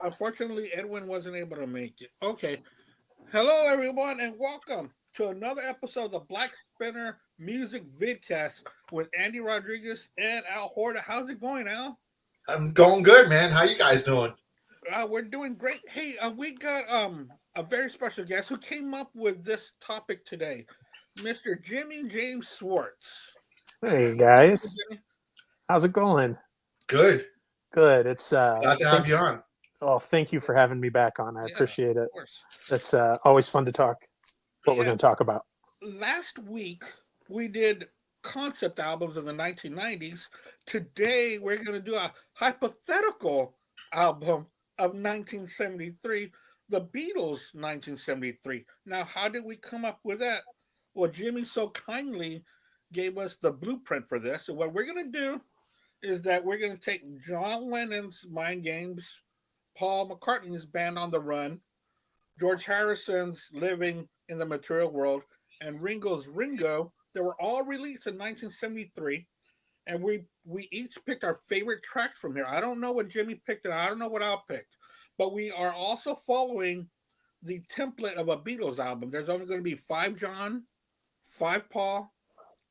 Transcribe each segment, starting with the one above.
Unfortunately, Edwin wasn't able to make it. Okay. Hello, everyone, and welcome to another episode of the Black Spinner Music Vidcast with Andy Rodriguez and Al Horta. How's it going, Al? I'm going good, man. How you guys doing? We're doing great. Hey, we got a very special guest who came up with this topic today, Mr. Jimmy James Swartz. Hey How you doing, guys, Jimmy? how's it going? Good. Good. It's Glad to have you on. thank you for having me back on. I Yeah, appreciate of it. course. It's always fun to talk what we're Yeah, going to talk about. last week we did concept albums of the 1990s. Today we're going to do a hypothetical album of 1973, the Beatles 1973. Now, how did we come up with that? Well, Jimmy so kindly gave us the blueprint for this. And what we're going to do is that we're going to take John Lennon's Mind Games, Paul McCartney's Band on the Run, George Harrison's Living in the Material World, and Ringo's Ringo. They were all released in 1973, and we each picked our favorite tracks from here. I don't know what Jimmy picked, and I don't know what Al picked, but we are also following the template of a Beatles album. There's only going to be five John, five Paul,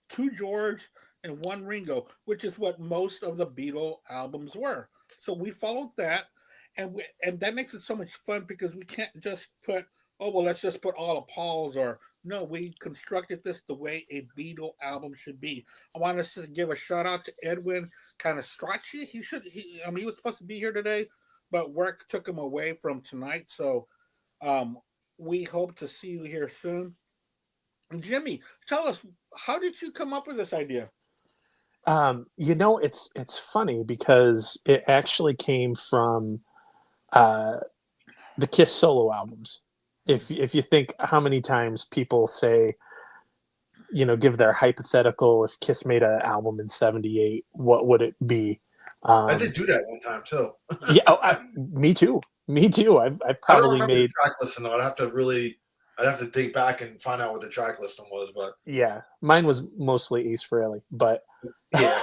two George, and one Ringo, which is what most of the Beatle albums were. So we followed that, and that makes it so much fun because we can't just put, oh well, let's just put all of Paul's, or no, we constructed this the way a Beatle album should be. I want us to give a shout out to Edwin Canastracci. I mean, he was supposed to be here today, but work took him away from tonight. So um, we hope to see you here soon. Jimmy, tell us, how did you come up with this idea? It's funny because it actually came from uh, the Kiss solo albums. If you think how many times people say, give their hypothetical, if Kiss made an album in '78, what would it be? I Um, did do that one time too. yeah, me too. Me too. I I don't probably remember the made. track listing though. I'd have to dig back and find out what the track listing was. But Yeah, mine was mostly Ace Frehley, but yeah,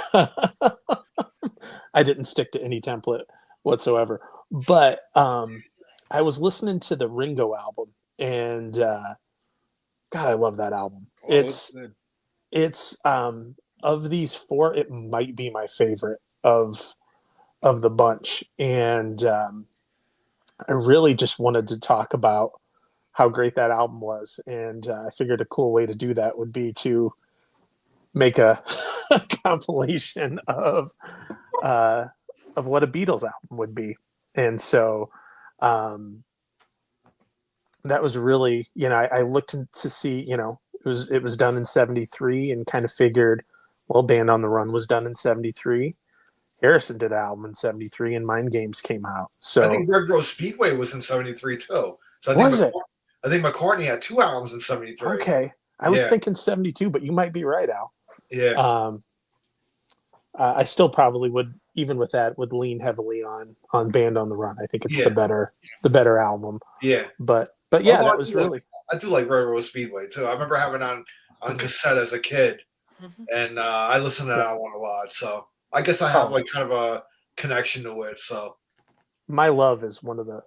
I didn't stick to any template whatsoever. But I was listening to the Ringo album, and God, I love that album. Oh, it's good. It's of these four, it might be my favorite of the bunch, and I really just wanted to talk about how great that album was, and I figured a cool way to do that would be to make a, a compilation of what a Beatles album would be, and so um, that was really, I looked to see, it was done in '73, and kind of figured, well, Band on the Run was done in '73. Harrison did an album in '73, and Mind Games came out. I So think Red Rose Speedway was in '73 too. So was it? I think McCartney had two albums in '73. Okay. I was Yeah, thinking '72, but you might be right, Al. yeah, Um, I still probably would, even with that, would lean heavily on Band on the Run. I think it's yeah, the better album. yeah. But yeah, Although that was really I do like Red Rose Speedway too. I remember having it on cassette as a kid, Mhm. and I listened to yeah. that one a lot. So I guess I have Oh, like kind of a connection to it. So My Love is one of the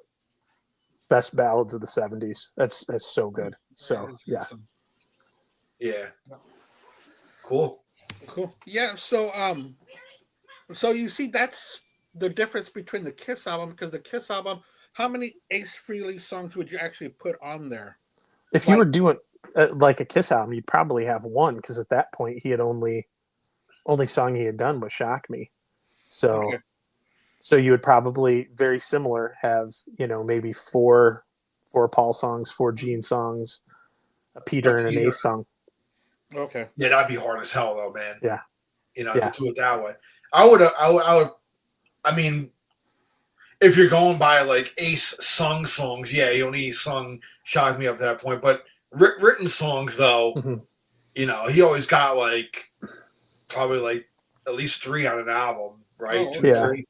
best ballads of the '70s. That's so good. That So is good yeah. stuff. yeah, cool. Cool. Yeah. So you see, that's the difference between the Kiss album, because the Kiss album, how many Ace Frehley songs would you actually put on there? If you Like, were doing like a Kiss album, you'd probably have one, because at that point he had only song he had done was "Shock Me." So okay, so you would probably, very similar, have maybe four Paul songs, four Gene songs, a A Peter and an Peter. Ace song. okay. Yeah, that'd be hard as hell though, man. Yeah, To yeah. do it that way. I would. I mean, if you're going by like Ace sung songs, yeah, he only sung "Shock Me" up to that point. But written songs, though, Hmm. he always got like probably like at least three on an album, right? Oh, Two, okay. Yeah. three.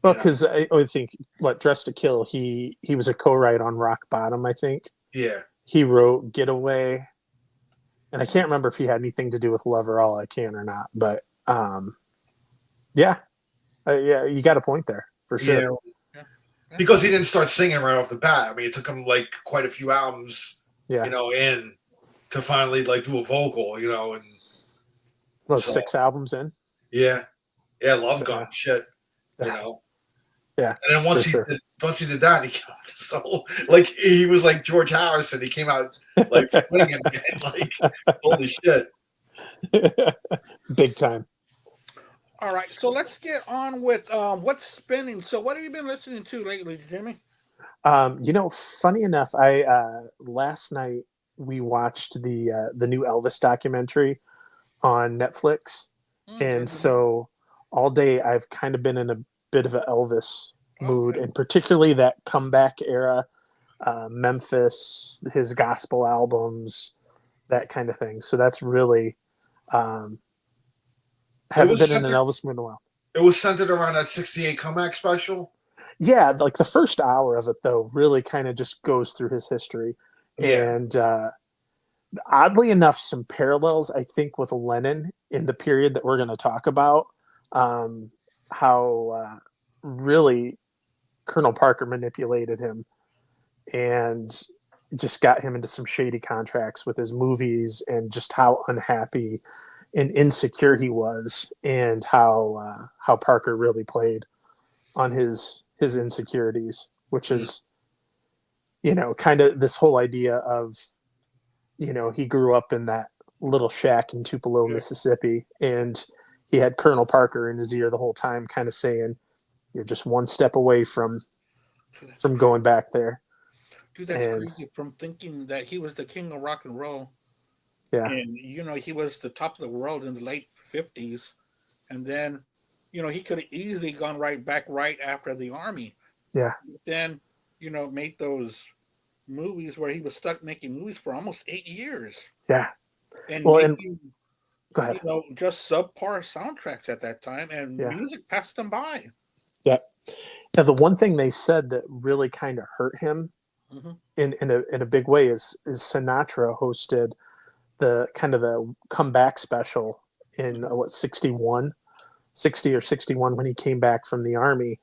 Well, You know, because I would think, what, Dress to Kill, he was a co-write on Rock Bottom, I think. yeah, He wrote Getaway, and I can't remember if he had anything to do with Lover All I Can or not, but yeah, yeah, you got a point there for yeah. sure. Yeah. because he didn't start singing right off the bat. I mean, it took him like quite a few albums, Yeah. in to finally like do a vocal, and Those 6 albums in. yeah, Love So, Gun shit, Yeah. Yeah. And then once for sure. he did that, he came out with soul. Like he was like George Harrison. He came out like swinging, man. Like holy shit. Big time. All right, so let's get on with what's spinning. So, what have you been listening to lately, Jimmy? Funny enough, I last night we watched the new Elvis documentary on Netflix, and so all day I've kind of been in a bit of an Elvis mood, and particularly that comeback era, Memphis, his gospel albums, that kind of thing. So that's really haven't been in an Elvis mood in a while. It was centered around that 68 comeback special. Yeah, like the first hour of it, though, really kind of just goes through his history. Yeah. And oddly enough, some parallels, I think, with Lennon in the period that we're going to talk about, how really Colonel Parker manipulated him and just got him into some shady contracts with his movies, and just how unhappy and insecure he was, and how Parker really played on his insecurities, which is, kind of this whole idea of, he grew up in that little shack in Tupelo, Mississippi, and he had Colonel Parker in his ear the whole time, kind of saying, "You're just one step away from going back there." Dude, that's crazy. From thinking that he was the king of rock and roll. Yeah. And, he was the top of the world in the late 50s. And then, he could have easily gone back right after the army. Yeah. Then, made those movies where he was stuck making movies for almost 8 years. Yeah. And go ahead. Just subpar soundtracks at that time, and music passed them by. Yeah. Now, the one thing they said that really kind of hurt him in a big way is Sinatra hosted the kind of the comeback special in 60 or 61 when he came back from the army,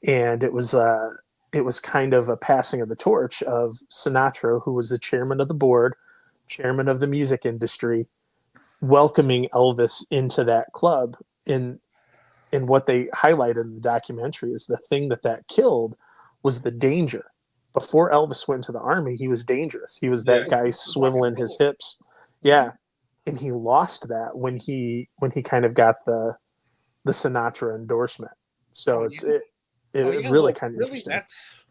and it was kind of a passing of the torch of Sinatra, who was the chairman of the board, chairman of the music industry, welcoming Elvis into that club. And what they highlighted in the documentary is the thing that killed was the danger. Before Elvis went to the army, he was dangerous. He was that guy swiveling his hips. Yeah. And he lost that when he kind of got the Sinatra endorsement. So it really kind of interesting. That's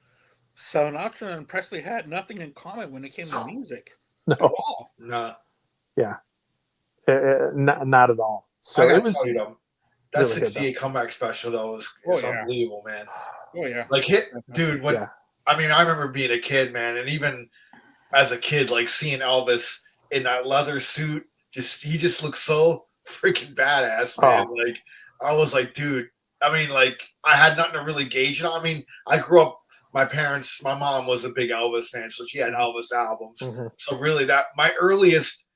Sinatra and Presley had nothing in common when it came to music. No. At all. No. Yeah. Not at all. So it was that really 68 comeback special though is unbelievable, man. Oh yeah. Like dude, when I mean, I remember being a kid, man, and even as a kid, like seeing Elvis in that leather suit, he just looked so freaking badass, man. Like I was like, dude, I mean, like I had nothing to really gauge it on. I mean, I grew up, my mom was a big Elvis fan, so she had Elvis albums. So really that my earliest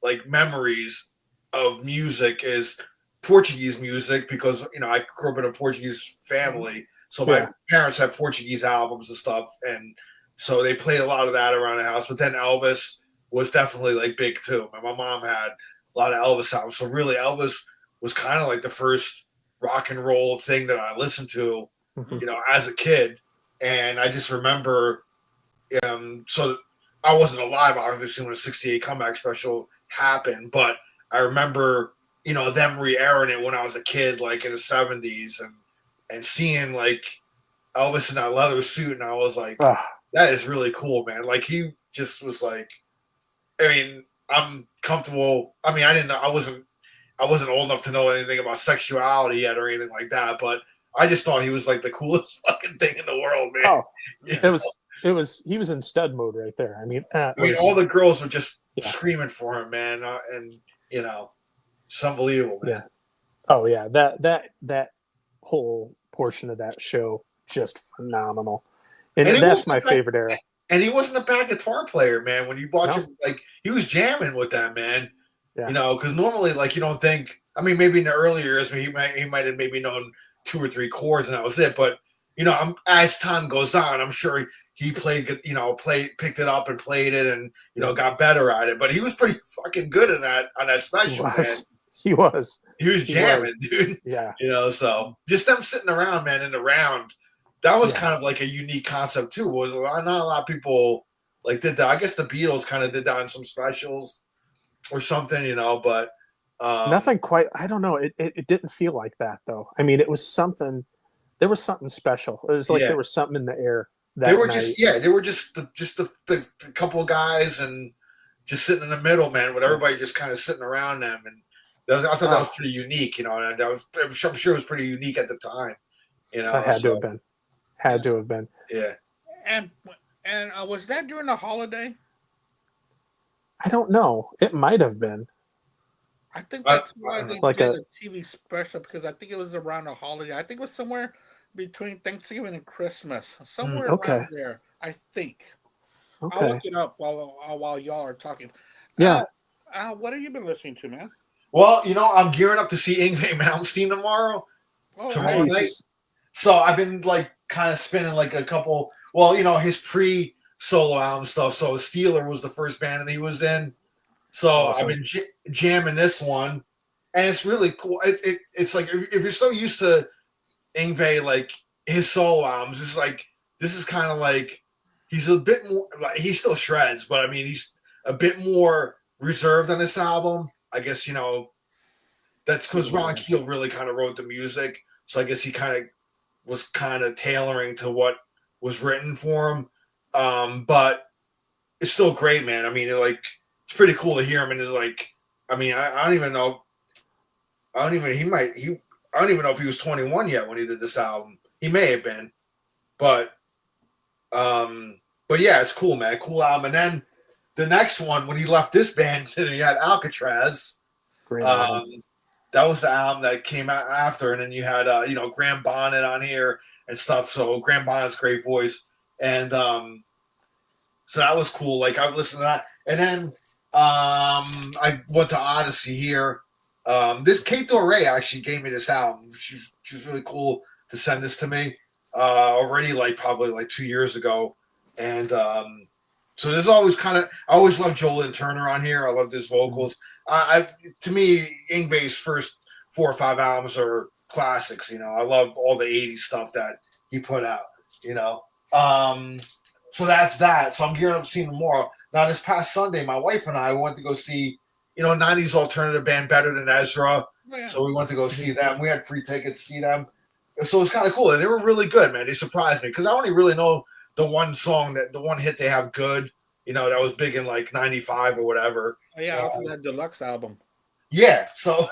like memories of music is Portuguese music, because I grew up in a Portuguese family. So my parents had Portuguese albums and stuff, and so they played a lot of that around the house. But then Elvis was definitely like big too. My mom had a lot of Elvis albums. So really Elvis was kind of like the first rock and roll thing that I listened to, as a kid. And I just remember, so I wasn't alive, obviously, when the 68 comeback special happened, but I remember, them re-airing it when I was a kid, like in the 70s, and seeing like Elvis in that leather suit, and I was like, that is really cool, man. Like he just was like, I mean, I'm comfortable. I mean, I wasn't old enough to know anything about sexuality yet or anything like that, but I just thought he was like the coolest fucking thing in the world, man. He was in stud mode right there. I mean, all the girls were just screaming for him, man, and it's unbelievable, man. Yeah. Oh yeah, that whole portion of that show just phenomenal, and that's my favorite era. And he wasn't a bad guitar player, man. When you watch him, like he was jamming with them, man. Yeah. Because normally, like you don't think. I mean, maybe in the earlier years, he might have maybe known 2 or 3 chords, and that was it. But as time goes on, I'm sure he picked it up and played it, and got better at it. But he was pretty fucking good in that on that He special, man. was. He was. He was He jamming, was. dude. Yeah. So just them sitting around, man, in the round. That was Yeah. kind of like a unique concept too. Was not a lot of people like did that. I guess the Beatles kind of did that in some specials or something, but Nothing quite. I don't know. It didn't feel like that though. I mean, it was something. There was something special. It was like Yeah. there was something in the air that they were night. they were just the couple of guys and just sitting in the middle, man, with everybody just kind of sitting around them, and I thought that was pretty unique, and I'm sure it was pretty unique at the time, That had to have been. Had to have been. Yeah. And was that during the holiday? I don't know. It might have been. I think that's why they like did a TV special, because I think it was around the holiday. I think it was somewhere between Thanksgiving and Christmas, somewhere around there. I think. Okay. I'll look it up while y'all are talking. Yeah. What have you been listening to, man? Well, I'm gearing up to see Yngwie Malmsteen tomorrow Nice. night. So I've been like kind of spinning like a couple. Well, his pre-solo album stuff. So Steeler was the first band that he was in. So Awesome. I've been jamming this one, and it's really cool. It's like if you're so used to Yngwie, like his solo albums, it's like this is kind of like he's a bit more. Like, he still shreds, but I mean he's a bit more reserved on this album. I guess that's because Ron Keel really kind of wrote the music, so I guess he was tailoring to what was written for him. But it's still great, man. I mean, it's pretty cool to hear him, and it's like, I mean, I don't even know. I don't even know if he was 21 yet when he did this album. He may have been, but yeah, it's cool, man. Cool album. And then the next one, when he left this band, he had Alcatraz. Great album. That was the album that came out after, and then you had Graham Bonnet on here and stuff. So Graham Bonnet's great voice, and so that was cool. Like I listened to that, and then I went to Odyssey here. This Kate Doré actually gave me this album. She's really cool to send this to me already, probably 2 years ago, and so there's always I always love Joel Turner on here. I love his vocals. To me, Yngwie's first 4 or 5 albums are classics. I love all the 80s stuff that he put out. So that's that. So I'm gearing up to see him more. Now, this past Sunday, my wife and I went to go see, 90s alternative band Better Than Ezra. Yeah. So we went to go see them. We had free tickets to see them. So it was kind of cool. And they were really good, man. They surprised me because I only really know the one hit they have, Good. That was big in 95 or whatever. Oh, yeah, also that deluxe album. Yeah. So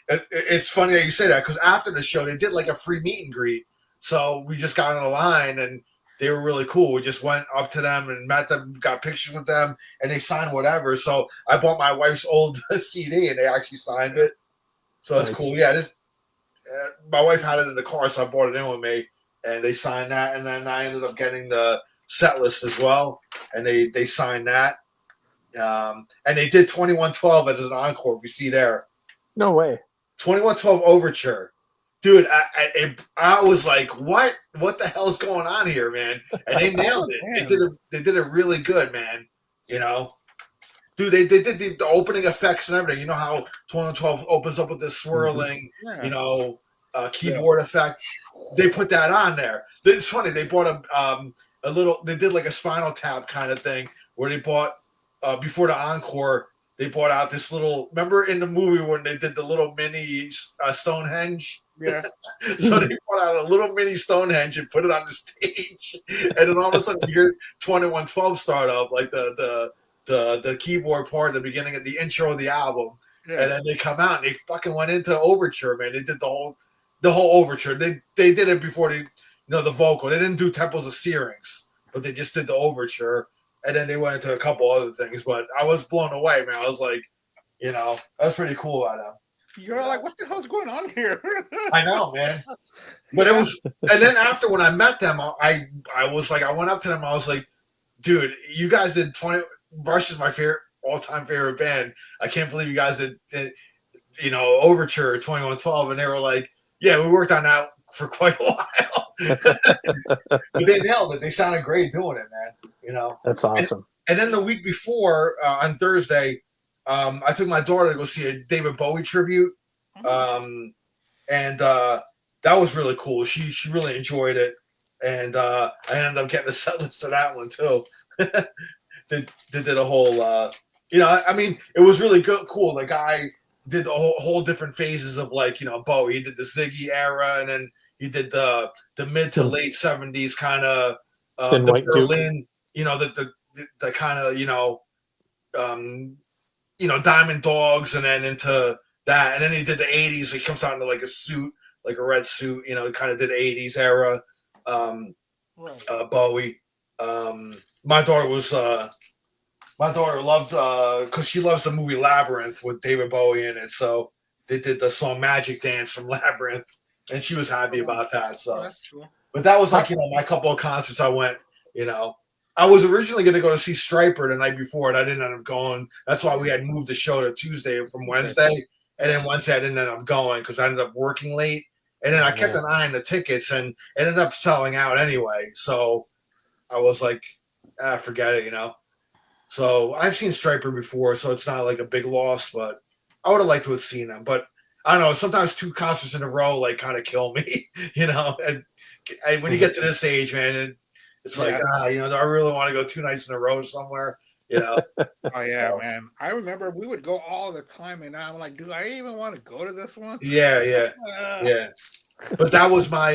it's funny that you say that because after the show, they did a free meet and greet. So we just got on the line and they were really cool. We just went up to them and met them, got pictures with them, and they signed whatever. So I bought my wife's old CD, and they actually signed it. So that's cool. Yeah, my wife had it in the car, so I brought it in with me, and they signed that. And then I ended up getting the set list as well, and they signed that. And they did 2112 as an encore. If you see there, No way. 2112 Overture. Dude, I was like, what the hell's going on here, man? And they nailed it. They did it really good, man. Dude, they did the opening effects and everything. You know how 2112 opens up with this swirling, keyboard effect. They put that on there. It's funny. They bought a little. They did a Spinal Tap kind of thing where they bought before the encore. They brought out this little. Remember in the movie when they did the little mini Stonehenge? Yeah. So they brought out a little mini Stonehenge and put it on the stage, and then all of a sudden you hear 2112 start up, the keyboard part at the beginning of the intro of the album, and then they come out and they fucking went into Overture, man. They did the whole Overture. They did it before the vocal. They didn't do Temples of Syrinx, but they just did the Overture, and then they went into a couple other things. But I was blown away, man. I was like, that was pretty cool about them. You're like, what the hell's going on here? I know, man. But it was, and then after when I met them, I was like, I went up to them. I was like, dude, you guys did Rush is my all-time favorite band. I can't believe you guys did Overture 2112. And they were like, yeah, we worked on that for quite a while. But they nailed it. They sounded great doing it, man. You know, That's awesome. And then the week before, on Thursday, I took my daughter to go see a David Bowie tribute, and that was really cool. She really enjoyed it, and I ended up getting a set list of that one too. they did a whole, I mean, it was really good, cool. The guy did the whole different phases of Bowie. He did the Ziggy era, and then he did the mid to late '70s kind of the White Berlin, the kind of Diamond Dogs, and then into that, and then he did the '80s. He comes out into like a suit, like a red suit. Kind of did the '80s era. Bowie. My daughter loved because she loves the movie Labyrinth with David Bowie in it. So they did the song Magic Dance from Labyrinth, and she was happy about that. So, Cool. But that was like my couple of concerts I went. I was originally going to go to see Stryper the night before, and I didn't end up going. That's why we had moved the show to Tuesday from Wednesday, and then Wednesday I didn't end up going because I ended up working late. And then I kept an eye on the tickets and it ended up selling out anyway. So I was like, forget it, So I've seen Stryper before, so it's not like a big loss, but I would have liked to have seen them. But I don't know, sometimes 2 concerts in a row kind of kill me, And when you get to this age, man, it's like, do I really want to go 2 nights in a row somewhere? Oh yeah, man. I remember we would go all the time, and I'm like, do I even want to go to this one? Yeah. But that was my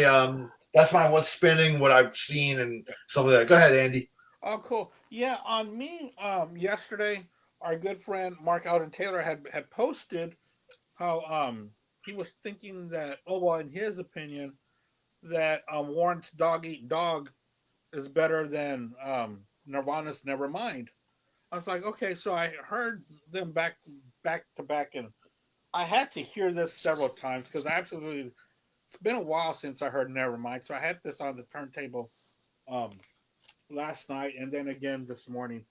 that's my what's spinning, what I've seen and stuff like that. Go ahead, Andy. Oh, cool. Yeah, on me, yesterday, our good friend Mark Alden Taylor had posted how he was thinking that, in his opinion, that Warrant's Dog Eat Dog is better than Nirvana's Nevermind. I was like, okay, so I heard them back to back, and I had to hear this several times because it's been a while since I heard Nevermind, so I had this on the turntable last night and then again this morning.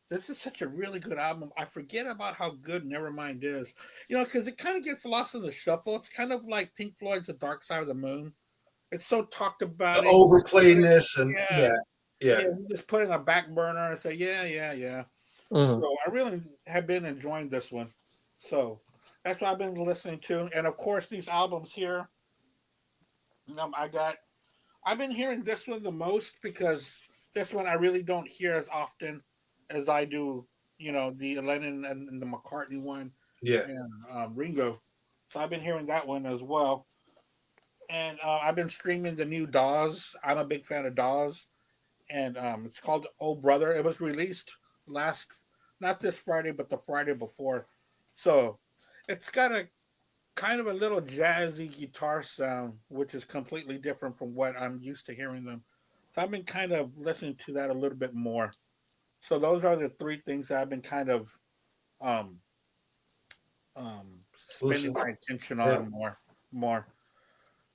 This is such a really good album. I forget about how good Nevermind is, because it kind of gets lost in the shuffle. It's kind of like Pink Floyd's The Dark Side of the Moon. It's so talked about. The overplayedness and you just put it in a back burner and say, yeah. So I really have been enjoying this one. So that's what I've been listening to. And of course, these albums here, I've been hearing this one the most because this one I really don't hear as often as I do, the Lennon and the McCartney one. Yeah. And Ringo. So I've been hearing that one as well. And I've been streaming the new Dawes. I'm a big fan of Dawes. And it's called Oh Brother. It was released not this Friday, but the Friday before. So it's got a kind of a little jazzy guitar sound, which is completely different from what I'm used to hearing them. So I've been kind of listening to that a little bit more. So those are the 3 things I've been kind of spending my attention on more.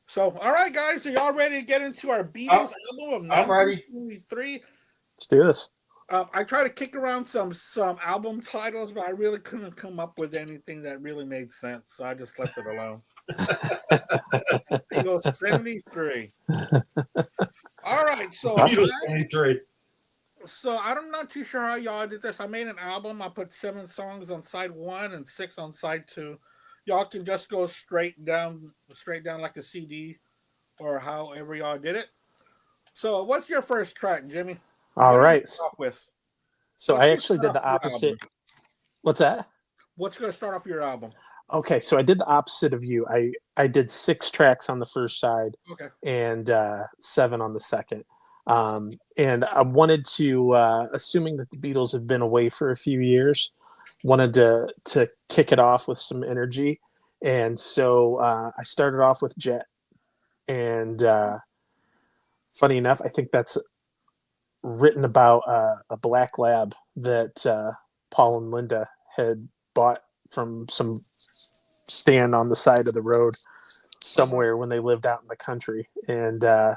So, all right, guys, are y'all ready to get into our Beatles album of 1973? Let's do this. I tried to kick around some album titles, but I really couldn't come up with anything that really made sense, so I just left it alone. Beatles 73. All right, so Beatles 73. So I'm not too sure how y'all did this. I made an album. I put 7 songs on side 1 and 6 on side 2. Y'all can just go straight down like a CD, or however y'all did it. So, what's your first track, Jimmy? All right. So I actually did the opposite. What's that? What's going to start off your album? Okay, so I did the opposite of you. I did 6 tracks on the first side, and 7 on the second. And I wanted to, assuming that the Beatles have been away for a few years, wanted to kick it off with some energy. And so I started off with Jet. And funny enough, I think that's written about a black lab that Paul and Linda had bought from some stand on the side of the road somewhere when they lived out in the country. And I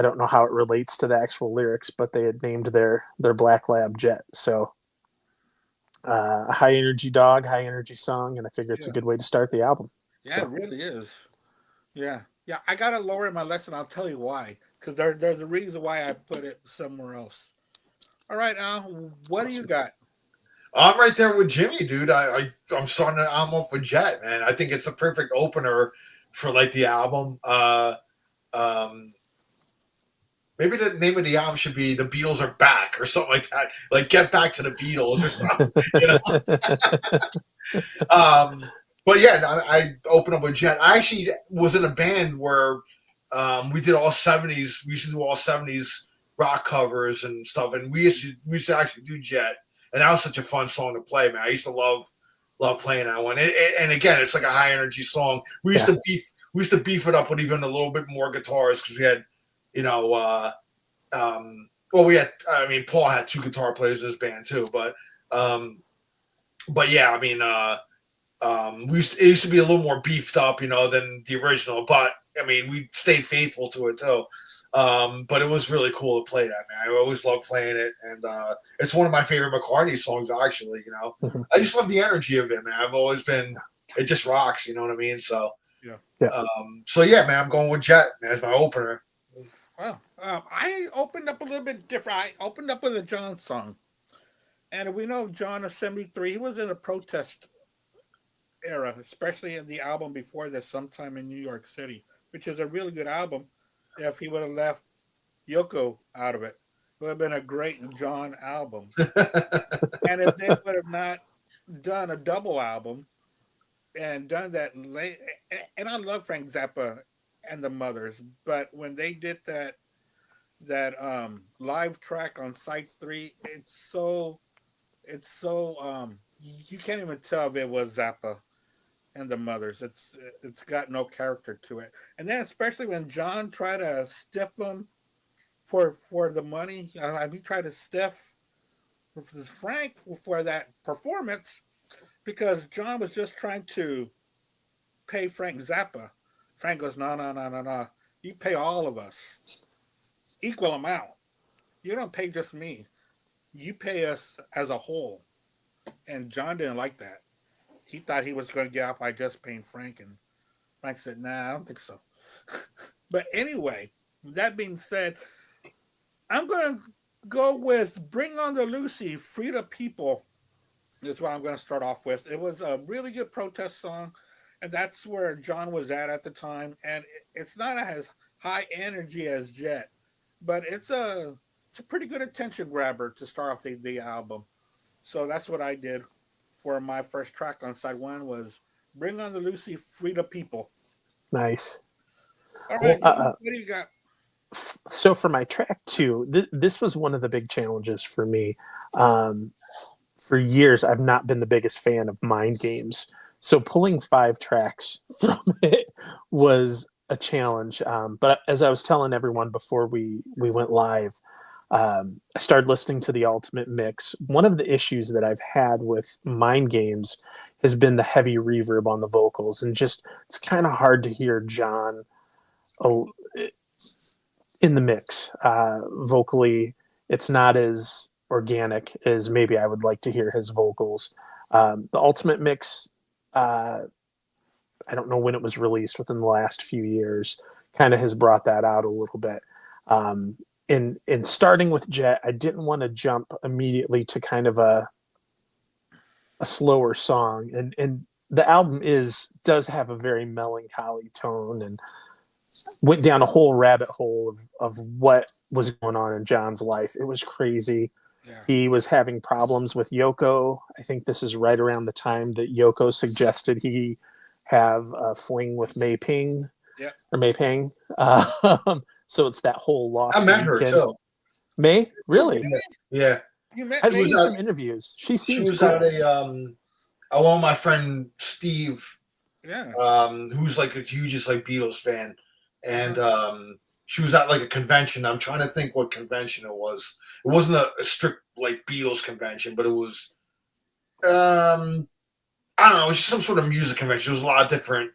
don't know how it relates to the actual lyrics, but they had named their black lab Jet. So a high energy dog, high energy song, and I figure it's a good way to start the album. Yeah, so. It really is. Yeah. Yeah, I gotta lower my lesson. I'll tell you why. Because there's a reason why I put it somewhere else. All right, what do you Awesome. got? I'm right there with Jimmy, dude. I'm starting the album off with Jet, man. I think it's the perfect opener for like the album. Um, Maybe the name of the album should be "The Beatles Are Back" or something like that. Like "Get Back to the Beatles" or something. You know. But yeah, I opened up with Jet. I actually was in a band where we did all '70s. We used to do all '70s rock covers and stuff, and we used to actually do Jet, and that was such a fun song to play, man. I used to love playing that one. And again, it's like a high energy song. Yeah. We used to beef it up with even a little bit more guitars because we had, you know, well, we had. I mean, Paul had two guitar players in his band too, but yeah, I mean, it used to be a little more beefed up, than the original. But I mean, we stayed faithful to it too. But it was really cool to play that, man. I always loved playing it, and it's one of my favorite McCartney songs. Actually, Mhm. I just love the energy of it, man. I've always been. It just rocks, you know what I mean? So, Yeah. Yeah. So yeah, man, I'm going with Jet man, as my opener. Well, I opened up a little bit different. I opened up with a John song, and we know John of '73. He was in a protest era, especially in the album before this, sometime in New York City, which is a really good album. If he would have left Yoko out of it, it would have been a great John album. And if they would have not done a double album and done that late, and I love Frank Zappa and the Mothers, but when they did that live track on Site 3, it's so you can't even tell if it was Zappa and the Mothers. It's got no character to it. And then especially when John tried to stiff them for the money, he tried to stiff Frank for that performance because John was just trying to pay Frank Zappa. Frank goes, no, no, no, no, no. You pay all of us equal amount. You don't pay just me. You pay us as a whole. And John didn't like that. He thought he was going to get out by just paying Frank, and Frank said, "Nah, I don't think so." But anyway, that being said, I'm going to go with "Bring On the Lucy, Free the People." That's what I'm going to start off with. It was a really good protest song, and that's where John was at the time. And it's not as high energy as Jet, but it's a pretty good attention grabber to start off the album. So that's what I did for my first track on side one was "Bring On the Lucy, Free the People." Nice. All right, Cool. what do you got? So for my track two, this was one of the big challenges for me. Um, for years, I've not been the biggest fan of mind games. So pulling 5 tracks from it was a challenge. But as I was telling everyone before we went live, I started listening to the Ultimate Mix. One of the issues that I've had with mind games has been the heavy reverb on the vocals, and just it's kind of hard to hear John a- in the mix. Vocally, it's not as organic as maybe I would like to hear his vocals. The Ultimate Mix, uh, I don't know when it was released within the last few years, kind of has brought that out a little bit. In starting with Jet, I didn't want to jump immediately to kind of a slower song, and the album does have a very melancholy tone, and went down a whole rabbit hole of what was going on in John's life. It was crazy. Yeah, He was having problems with Yoko. I think this is right around the time that Yoko suggested he have a fling with Mei Ping yeah. or Mei Ping. So it's that whole I Lost met her Weekend. too. May Oh, really? Yeah, yeah. you met I've She was me? seen at some interviews. She she seems was at cool. I want my friend Steve, Yeah. who's like the hugest like Beatles fan, and Uh-huh. she was at like a convention. I'm trying to think what convention it was. It wasn't a strict like Beatles convention, but it was I don't know, it was just some sort of music convention. There was a lot of different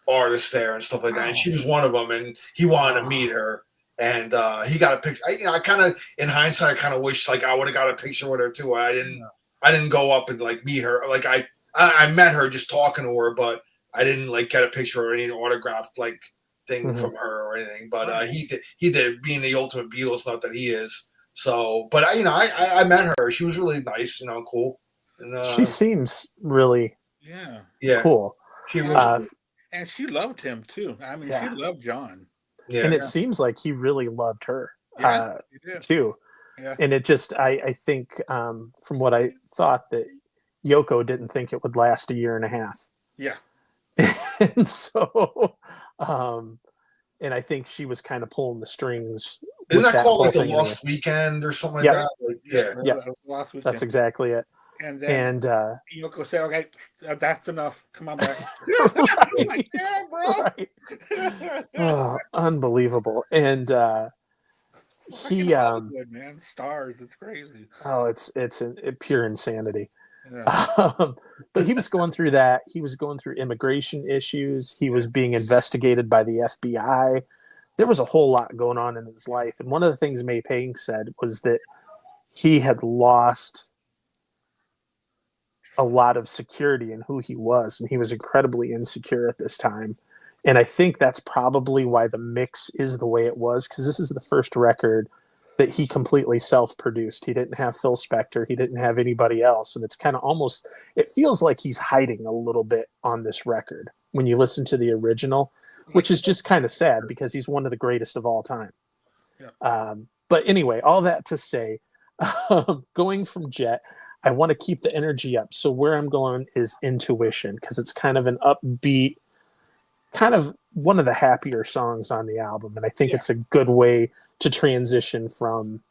artists there and stuff like that, and Wow. she was one of them. And he wanted to meet her, and he got a picture. I kind of, in hindsight, I kind of wish like I would have got a picture with her too. I didn't go up and like meet her. Like I met her just talking to her, but I didn't like get a picture or any autographed like thing Mhm. from her or anything, but he did being the ultimate Beatles nut that he is. So, but I met her. She was really nice, cool, and She seems really Yeah. yeah, cool. she And was Uh, cool. and she loved him too. I mean, she yeah, loved John. Yeah, and it Yeah. seems like he really loved her Yeah, he did. too. Yeah. And it just, I think, from what I thought, that Yoko didn't think it would last a year and a half, Yeah. and so, um, and I think she was kind of pulling the strings isn't with that that called whole like a thing anyway. Lost Weekend or something like Yep, that? Like, Yeah. yeah, yep, That was last that's weekend. exactly it. And then And Yoko said, "Okay, that's enough. Come on back." I'm like, right, "Damn, right. bro." Oh, unbelievable. And Fucking he, Hollywood, man. Stars. It's crazy. oh, it's pure insanity. Yeah. Um, but he was going through that. He was going through immigration issues. He was being investigated by the FBI. There was a whole lot going on in his life. And one of the things May Pang said was that he had lost a lot of security in who he was, and he was incredibly insecure at this time. And I think that's probably why the mix is the way it was, because this is the first record that he completely self-produced. He didn't have Phil Spector, he didn't have anybody else, and it's kind of almost, it feels like he's hiding a little bit on this record when you listen to the original, which is just kind of sad because he's one of the greatest of all time. Yeah. But anyway, all that to say, going from Jet, I want to keep the energy up. So where I'm going is Intuition, because it's kind of an upbeat, kind of one of the happier songs on the album, and I think Yeah. it's a good way to transition from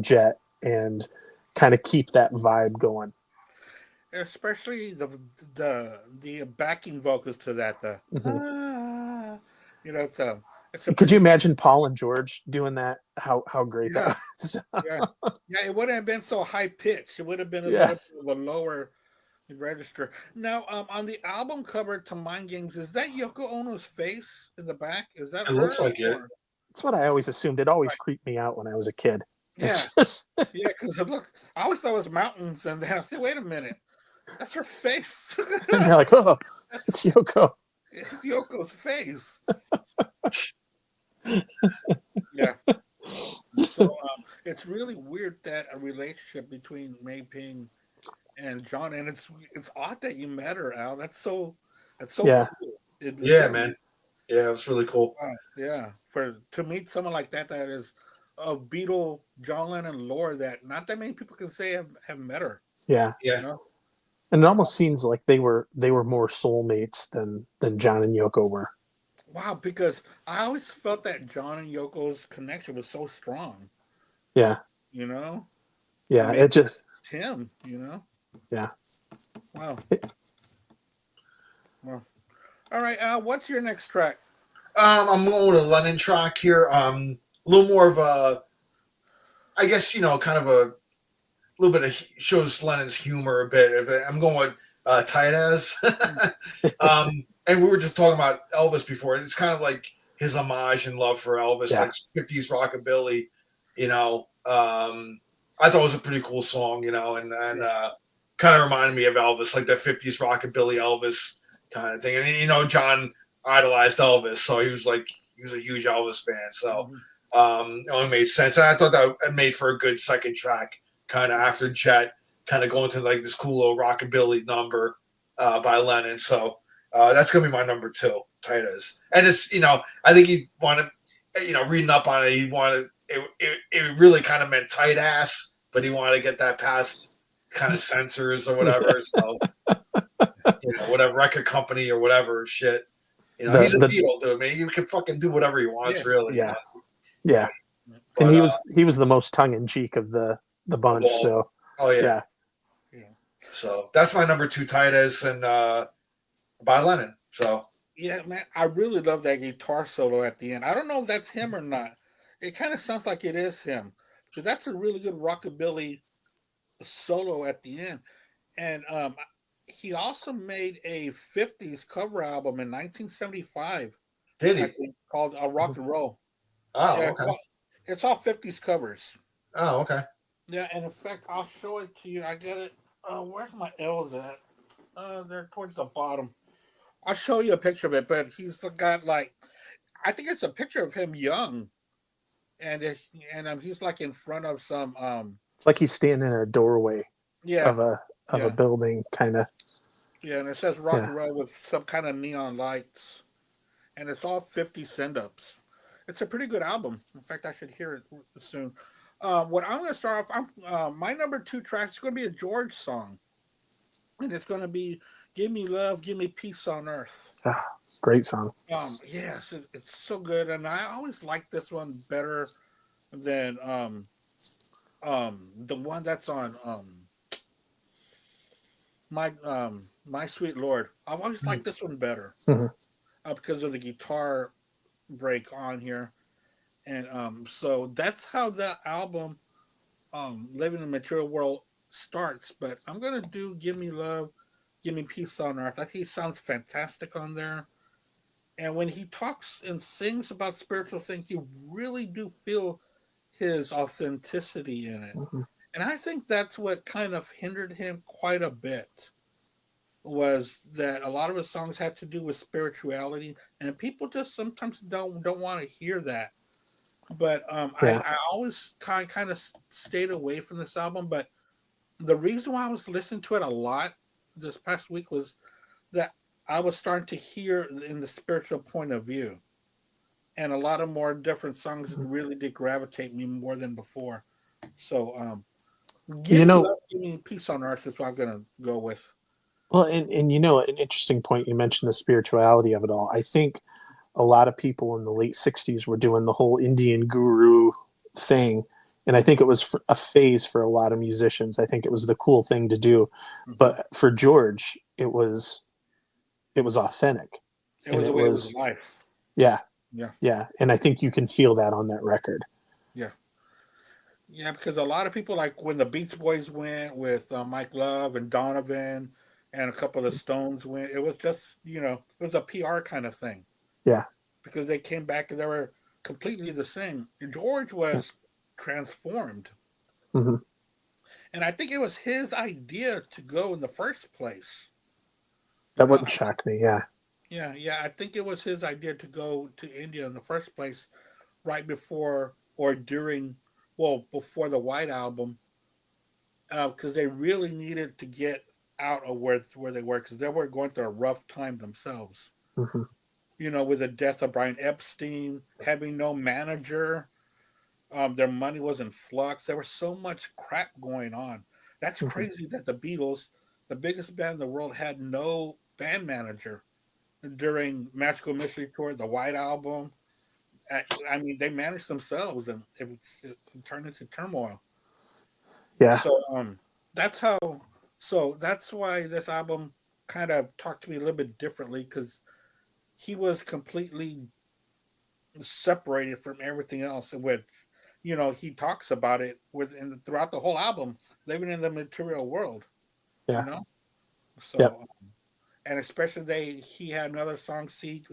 Jet and kind of keep that vibe going. Especially the backing vocals to that. Hmm. It's a Could you pretty imagine Paul and George doing that? How great that yeah. was! Yeah. Yeah, it wouldn't have been so high pitched. It would have been a Yeah, little bit of a lower register. Now, on the album cover to Mind Games, is that Yoko Ono's face in the back? Is that it her looks like it. or that's what I always assumed. It always right? creeped me out when I was a kid. Yeah, It's just, yeah. Because look, I always thought it was mountains, and then I said, "Wait a minute, that's her face." and you're like, oh, it's Yoko. It's Yoko's face. Yeah. So it's really weird that a relationship between Mei Ping and John, and it's odd that you met her, Al. That's so Yeah, cool. It Yeah, really, man. Yeah, it was really cool. yeah. For to meet someone like that is a Beatle, John Lennon lore that not that many people can say have met her. yeah. You Yeah, know, And it almost seems like they were more soulmates than John and Yoko were. wow. Because I always felt that John and Yoko's connection was so strong. Yeah, You know, or yeah. maybe It just, him. You know, yeah. wow. Well, all right, Al. What's your next track? I'm going with a Lennon track here. A little more of a, I guess kind of a little bit of shows Lennon's humor a bit. I'm going with Tight As. And we were just talking about Elvis before. It's kind of like his homage and love for Elvis, Yeah. like 50s rockabilly. I thought it was a pretty cool song, and kind of reminded me of Elvis, like that 50s rockabilly Elvis kind of thing. And John idolized Elvis, so he was a huge Elvis fan. So it only made sense, and I thought that it made for a good second track, kind of after Jet, kind of going to like this cool little rockabilly number by Lennon. So that's gonna be my number 2, Tight As. And it's I think he wanted reading up on it, he wanted it really kind of meant tight ass, but he wanted to get that past kind of censors or whatever. So whatever record company or whatever shit. He's a The Beatle, dude. Man, you can fucking do whatever he wants, Yeah. really. yeah, yeah. And But he was the most tongue in cheek of the bunch. all. So Oh yeah. yeah, Yeah. So that's my number 2, Tight As, and by Lennon. So Yeah, man, I really love that guitar solo at the end. I don't know if that's him or not. It kind of sounds like it is him. So that's a really good rockabilly solo at the end. And he also made a 50s cover album in 1975, did I he? think, called Rock and Roll. Oh, Yeah, okay. it's all 50s covers. Oh, okay. Yeah, and in fact, I'll show it to you. I got it. Where's my L's at? They're towards the bottom. I'll show you a picture of it, but he's got like I think it's a picture of him young, and he's like in front of some It's like he's standing in a doorway yeah, of a yeah, building, kind of. yeah, and it says rock Yeah. and roll with some kind of neon lights, and it's all 50 send ups. It's a pretty good album. In fact, I should hear it soon. What I'm going to start off, my number two track is going to be a George song, and it's going to be "Give Me Love, Give Me Peace on Earth." Ah, great song. Yes, it's so good, and I always like this one better than the one that's on my sweet Lord. I've always liked this one better Mm-hmm. because of the guitar break on here, and so that's how that album "Living in the Material World" starts. But I'm gonna do "Give Me Love, Give Me Peace on Earth." I think he sounds fantastic on there. And when he talks and sings about spiritual things, you really do feel his authenticity in it. Mm-hmm. And I think that's what kind of hindered him quite a bit, was that a lot of his songs had to do with spirituality, and people just sometimes don't want to hear that. But Yeah. I always kind of stayed away from this album. But the reason why I was listening to it a lot this past week was that I was starting to hear in the spiritual point of view, and a lot of more different songs really did gravitate me more than before. So, give You me know, love, give me peace on earth is what I'm gonna go with. well, and you know, an interesting point, you mentioned the spirituality of it all. I think a lot of people in the late 60s were doing the whole Indian guru thing. And I think it was a phase for a lot of musicians. I think it was the cool thing to do. Mm-hmm. But for George, it was authentic. It And was the it way it was was, life. yeah, Yeah, yeah. And I think you can feel that on that record. yeah, yeah. Because a lot of people, like when the Beach Boys went with Mike Love and Donovan, and a couple of the Stones went, it was just it was a PR kind of thing Yeah. because they came back and they were completely the same. George Yeah. was transformed, Mm-hmm. and I think it was his idea to go in the first place. You That know, wouldn't shock me. Yeah. yeah, yeah. I think it was his idea to go to India in the first place, right before or during, well, before the White Album, because they really needed to get out of where they were, because they were going through a rough time themselves. Mm-hmm. With the death of Brian Epstein, having no manager, their money was in flux. There was so much crap going on. That's Mm-hmm. crazy that the Beatles, the biggest band in the world, had no band manager during Magical Mystery Tour, the White Album. I mean, they managed themselves, and it turned into turmoil. Yeah. So that's how. So that's why this album kind of talked to me a little bit differently, because he was completely separated from everything else. With he talks about it throughout the whole album, living in the material world. You Yeah. know, Yep. so and especially he had another song, "See,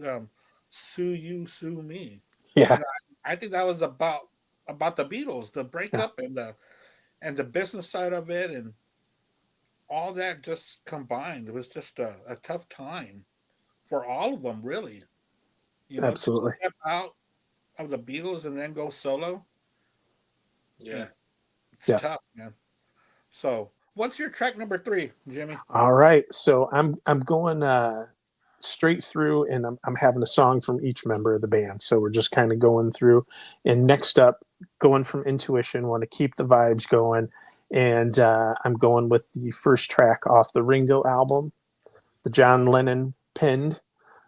Sue You, Sue Me." Yeah. You know, I think that was about the Beatles, the Yeah. breakup and the business side of it, and all that just combined. It was just a tough time for all of them, really. To Absolutely. step out of the Beatles and then go solo. Yeah. It's Yeah. tough, man. So, what's your track number 3, Jimmy? All right. So I'm going straight through, and I'm having a song from each member of the band. So we're just kind of going through. And next up, going from Intuition, want to keep the vibes going, and I'm going with the first track off the Ringo album, the John Lennon penned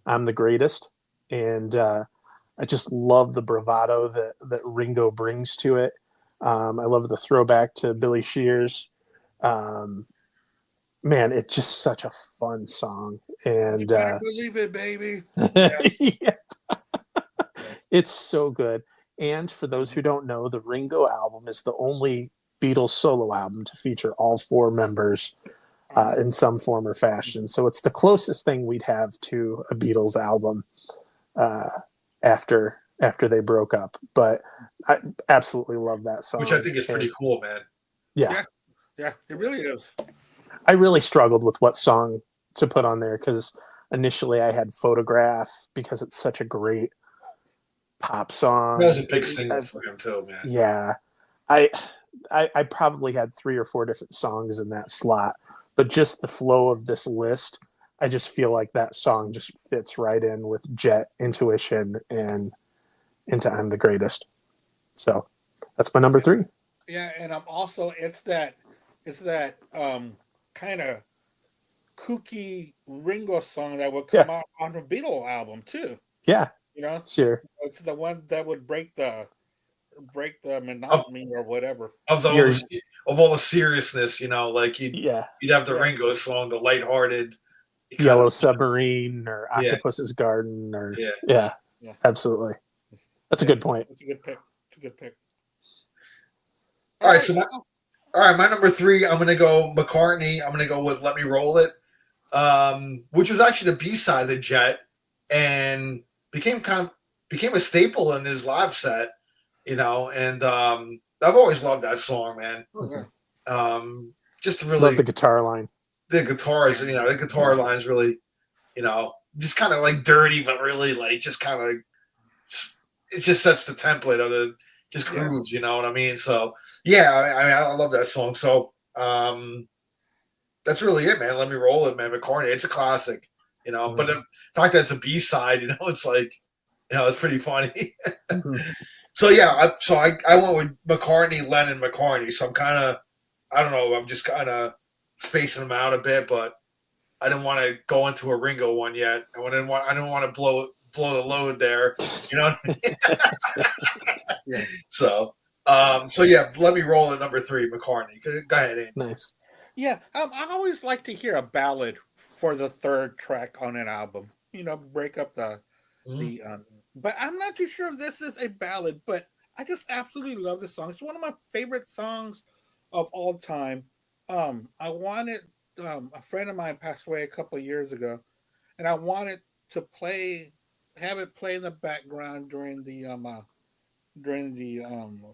"I'm the Greatest," and I just love the bravado that Ringo brings to it. I love the throwback to Billy Shears. Um, Man, it's just such a fun song, You and better believe it, baby. Yeah. yeah, it's so good. And for those who don't know, the Ringo album is the only Beatles solo album to feature all four members On it. in some form or fashion. So it's the closest thing we'd have to a Beatles album uh, after they broke up. But I absolutely love that Which I song. think is pretty And cool, man. yeah, Yeah. Yeah, it really is. I really struggled with what song to put on there because initially I had Photograph because it's such a great pop song. That was a big single for him too, man. Yeah, I probably had 3 or 4 different songs in that slot, but just the flow of this list, I just feel like that song just fits right in with Jet, Intuition, and into I'm the Greatest. So that's my number 3. Yeah, and I'm also it's that kind of kooky Ringo song that would Yeah, come out on the Beatles album too. yeah, You know, sure. it's the one that would break the Of, monotony or whatever. of all You're, the seriousness, like yeah, you'd have the Yeah, Ringo song, the lighthearted kind Yellow of Submarine or yeah, Octopus's Garden or yeah. yeah, yeah, absolutely. That's a yeah. good point. It's a good pick. It's a good pick. All All right, right. so my number 3, I'm gonna go McCartney. I'm gonna go with "Let Me Roll It," which was actually the B-side of the Jet, and became became a staple in his live set. And I've always loved that song, man. Oh, yeah. Just Love really the guitar line. the guitars, the guitar lines really, just kind of like dirty, but really like just kind of it just sets the template of the just Yeah. grooves. You know what I mean? So yeah, I love that song. So that's really it, man. Let me roll it, man. McCartney, it's a classic. But the fact that it's a B side, it's like, it's pretty funny. Mhm. So yeah, I went with McCartney, Lennon, McCartney. So I'm kind of, I don't know, I'm just kind of spacing them out a bit, but I didn't want to go into a Ringo one yet. I didn't want to blow the load there, you know. Yeah. So yeah, let me roll at number 3, McCartney. Go ahead, Andy. Nice. Yeah. I always like to hear a ballad for the third track on an album. Break up Mhm. the but I'm not too sure if this is a ballad, but I just absolutely love this song. It's one of my favorite songs of all time. I wanted a friend of mine passed away a couple of years ago, and I wanted to have it play in the background during the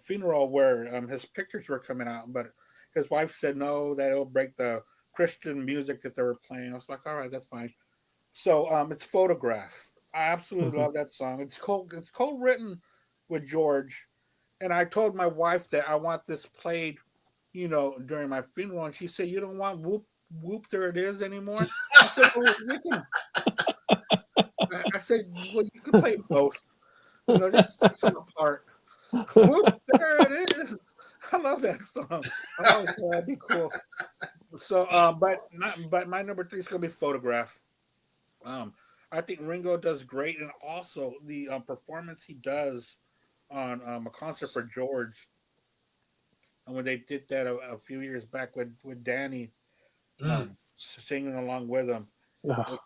funeral where his pictures were coming out, but his wife said no, that it'll break the Christian music that they were playing. I was like, all right, that's fine. So it's Photograph. I absolutely Mhm. love that song. It's co-written with George, and I told my wife that I want this played, during my funeral, and she said, "You don't want Whoop Whoop There It Is anymore." I said, "Well, we can." I said, "Well, you can play both. Just pick some apart." Whoop, there it is. I love that song. I always thought that'd be cool. So, but my number 3 is gonna be Photograph. Um, I think Ringo does great, and also the performance he does on a concert for George, and when they did that a few years back with Danny Mm. singing along with him, Ugh,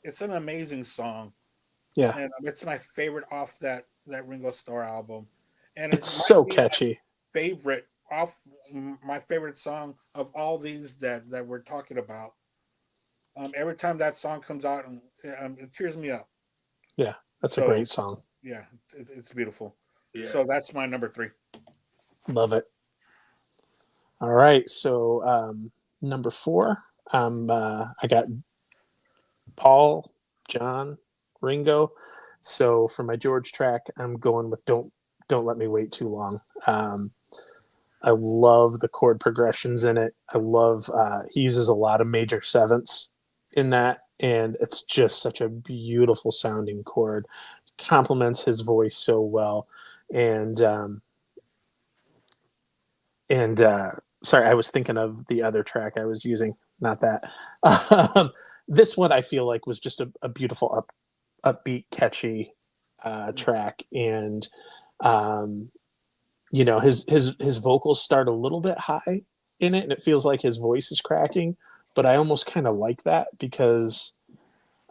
it's an amazing song, yeah, and it's my favorite off that Ringo Starr album, and it it's might so be catchy. favorite off my favorite song of all these that we're talking about. Every time that song comes out, it cheers me up. Yeah, that's a So great song. yeah, it's beautiful. Yeah. So that's my number 3. Love it. All right, so number 4, I got Paul, John, Ringo. So for my George track, I'm going with "Don't Let Me Wait Too Long." I love the chord progressions in it. I love he uses a lot of major sevenths in that, and it's just such a beautiful sounding chord. Complements his voice so well, and sorry, I was thinking of the other track I was using, not that. Um, this one I feel like was just a beautiful upbeat, catchy track, and um, his vocals start a little bit high in it, and it feels like his voice is cracking. But I almost kind of like that because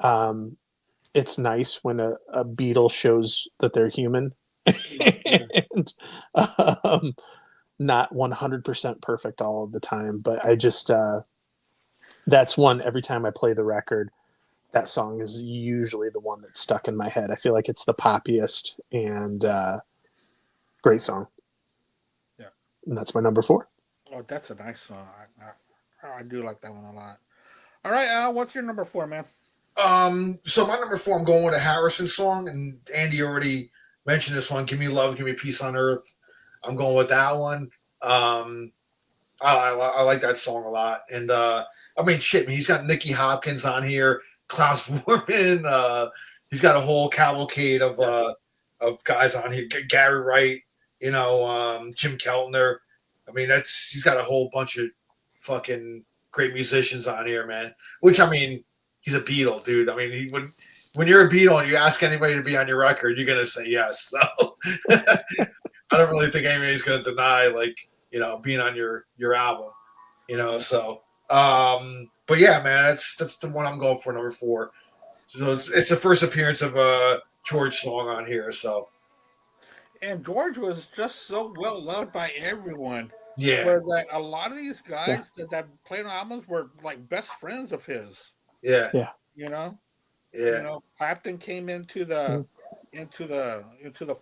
um, it's nice when a Beatle shows that they're human Yeah, and um, not 100% perfect all of the time. But I just that's one every time I play the record. That song is usually the one that's stuck in my head. I feel like it's the poppiest and great song. yeah. And that's my number 4. Oh, that's a nice song. I do like that one a lot. All right, Al, what's your number 4, man? So my number 4, I'm going with a Harrison song, and Andy already mentioned this one. Give me love, give me peace on earth. I'm going with that one. I like that song a lot. And I mean, shit, man, he's got Nicky Hopkins on here, Klaus Warman. He's got a whole cavalcade of guys on here. Gary Wright, Jim Keltner. I mean, he's got a whole bunch of fucking great musicians on here, man. Which, I mean, he's a Beatle, dude. I mean, when you're a Beatle and you ask anybody to be on your record, you're gonna say yes. So I don't really think anybody's gonna deny being on your album. So but yeah, man, that's the one I'm going for, number 4. So it's the first appearance of a George song on here. So And George was just so well loved by everyone. yeah, Where like a lot of these guys that played on albums were like best friends of his. yeah, You know, yeah. Clapton came into the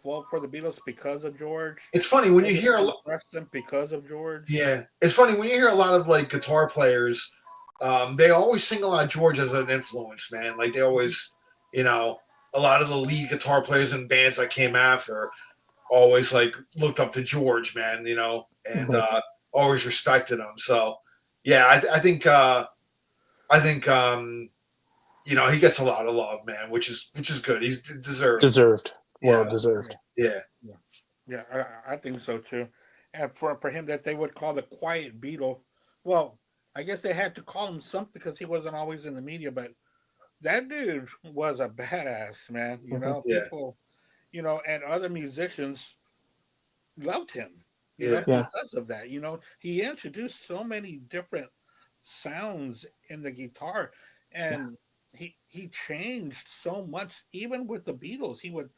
fold for the Beatles because of George. It's funny when you hear a lot. Preston because of George. Yeah, it's funny when you hear a lot of like guitar players. They always single out George as an influence, man. Like they always, a lot of the lead guitar players in bands that came after always like looked up to George, man. And always respected him. So yeah, I think he gets a lot of love, man, which is good. He's deserved. Well deserved. Yeah. Yeah, I think so too. And for him that they would call the quiet Beatle, well, I guess they had to call him something because he wasn't always in the media, but that dude was a badass, man. People, and other musicians loved him, because of that. He introduced so many different sounds in the guitar, and he changed so much. Even with the Beatles, he would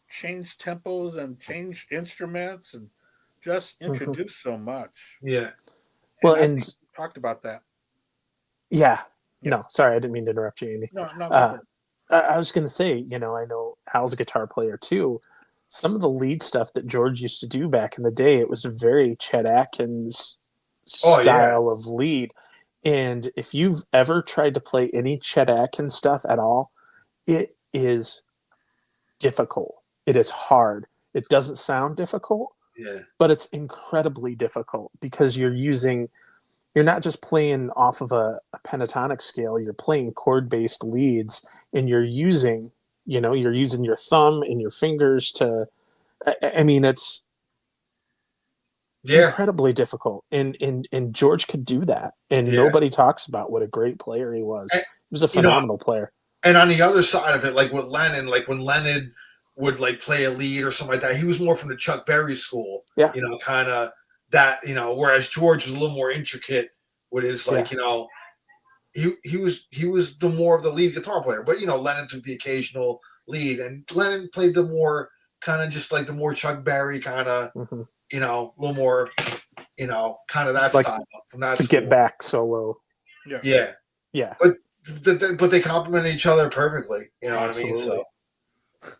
change tempos and change instruments and just introduce so much. Yeah. Well, and talked about that. Yeah. No, sorry, I didn't mean to interrupt you, Andy. No. I was going to say, I know Al's a guitar player too. Some of the lead stuff that George used to do back in the day, it was very Chet Atkins style of lead. And if you've ever tried to play any Chet Atkins stuff at all, it is difficult. It is hard. It doesn't sound difficult, but it's incredibly difficult because you're not just playing off of a pentatonic scale, you're playing chord-based leads, and you're using your thumb and your fingers to, I mean, it's incredibly difficult. And George could do that. And nobody talks about what a great player he was. He was a phenomenal player. And on the other side of it, like with Lennon, like when Lennon would like play a lead or something like that, he was more from the Chuck Berry school. Yeah. Kind of that, whereas George was a little more intricate with his like, he was the more of the lead guitar player. But Lennon took the occasional lead, and Lennon played the more kind of just like the more Chuck Berry kind of, a little more, kind of that like style from that school. Get back solo. Yeah. But they complement each other perfectly. You know what I mean? So.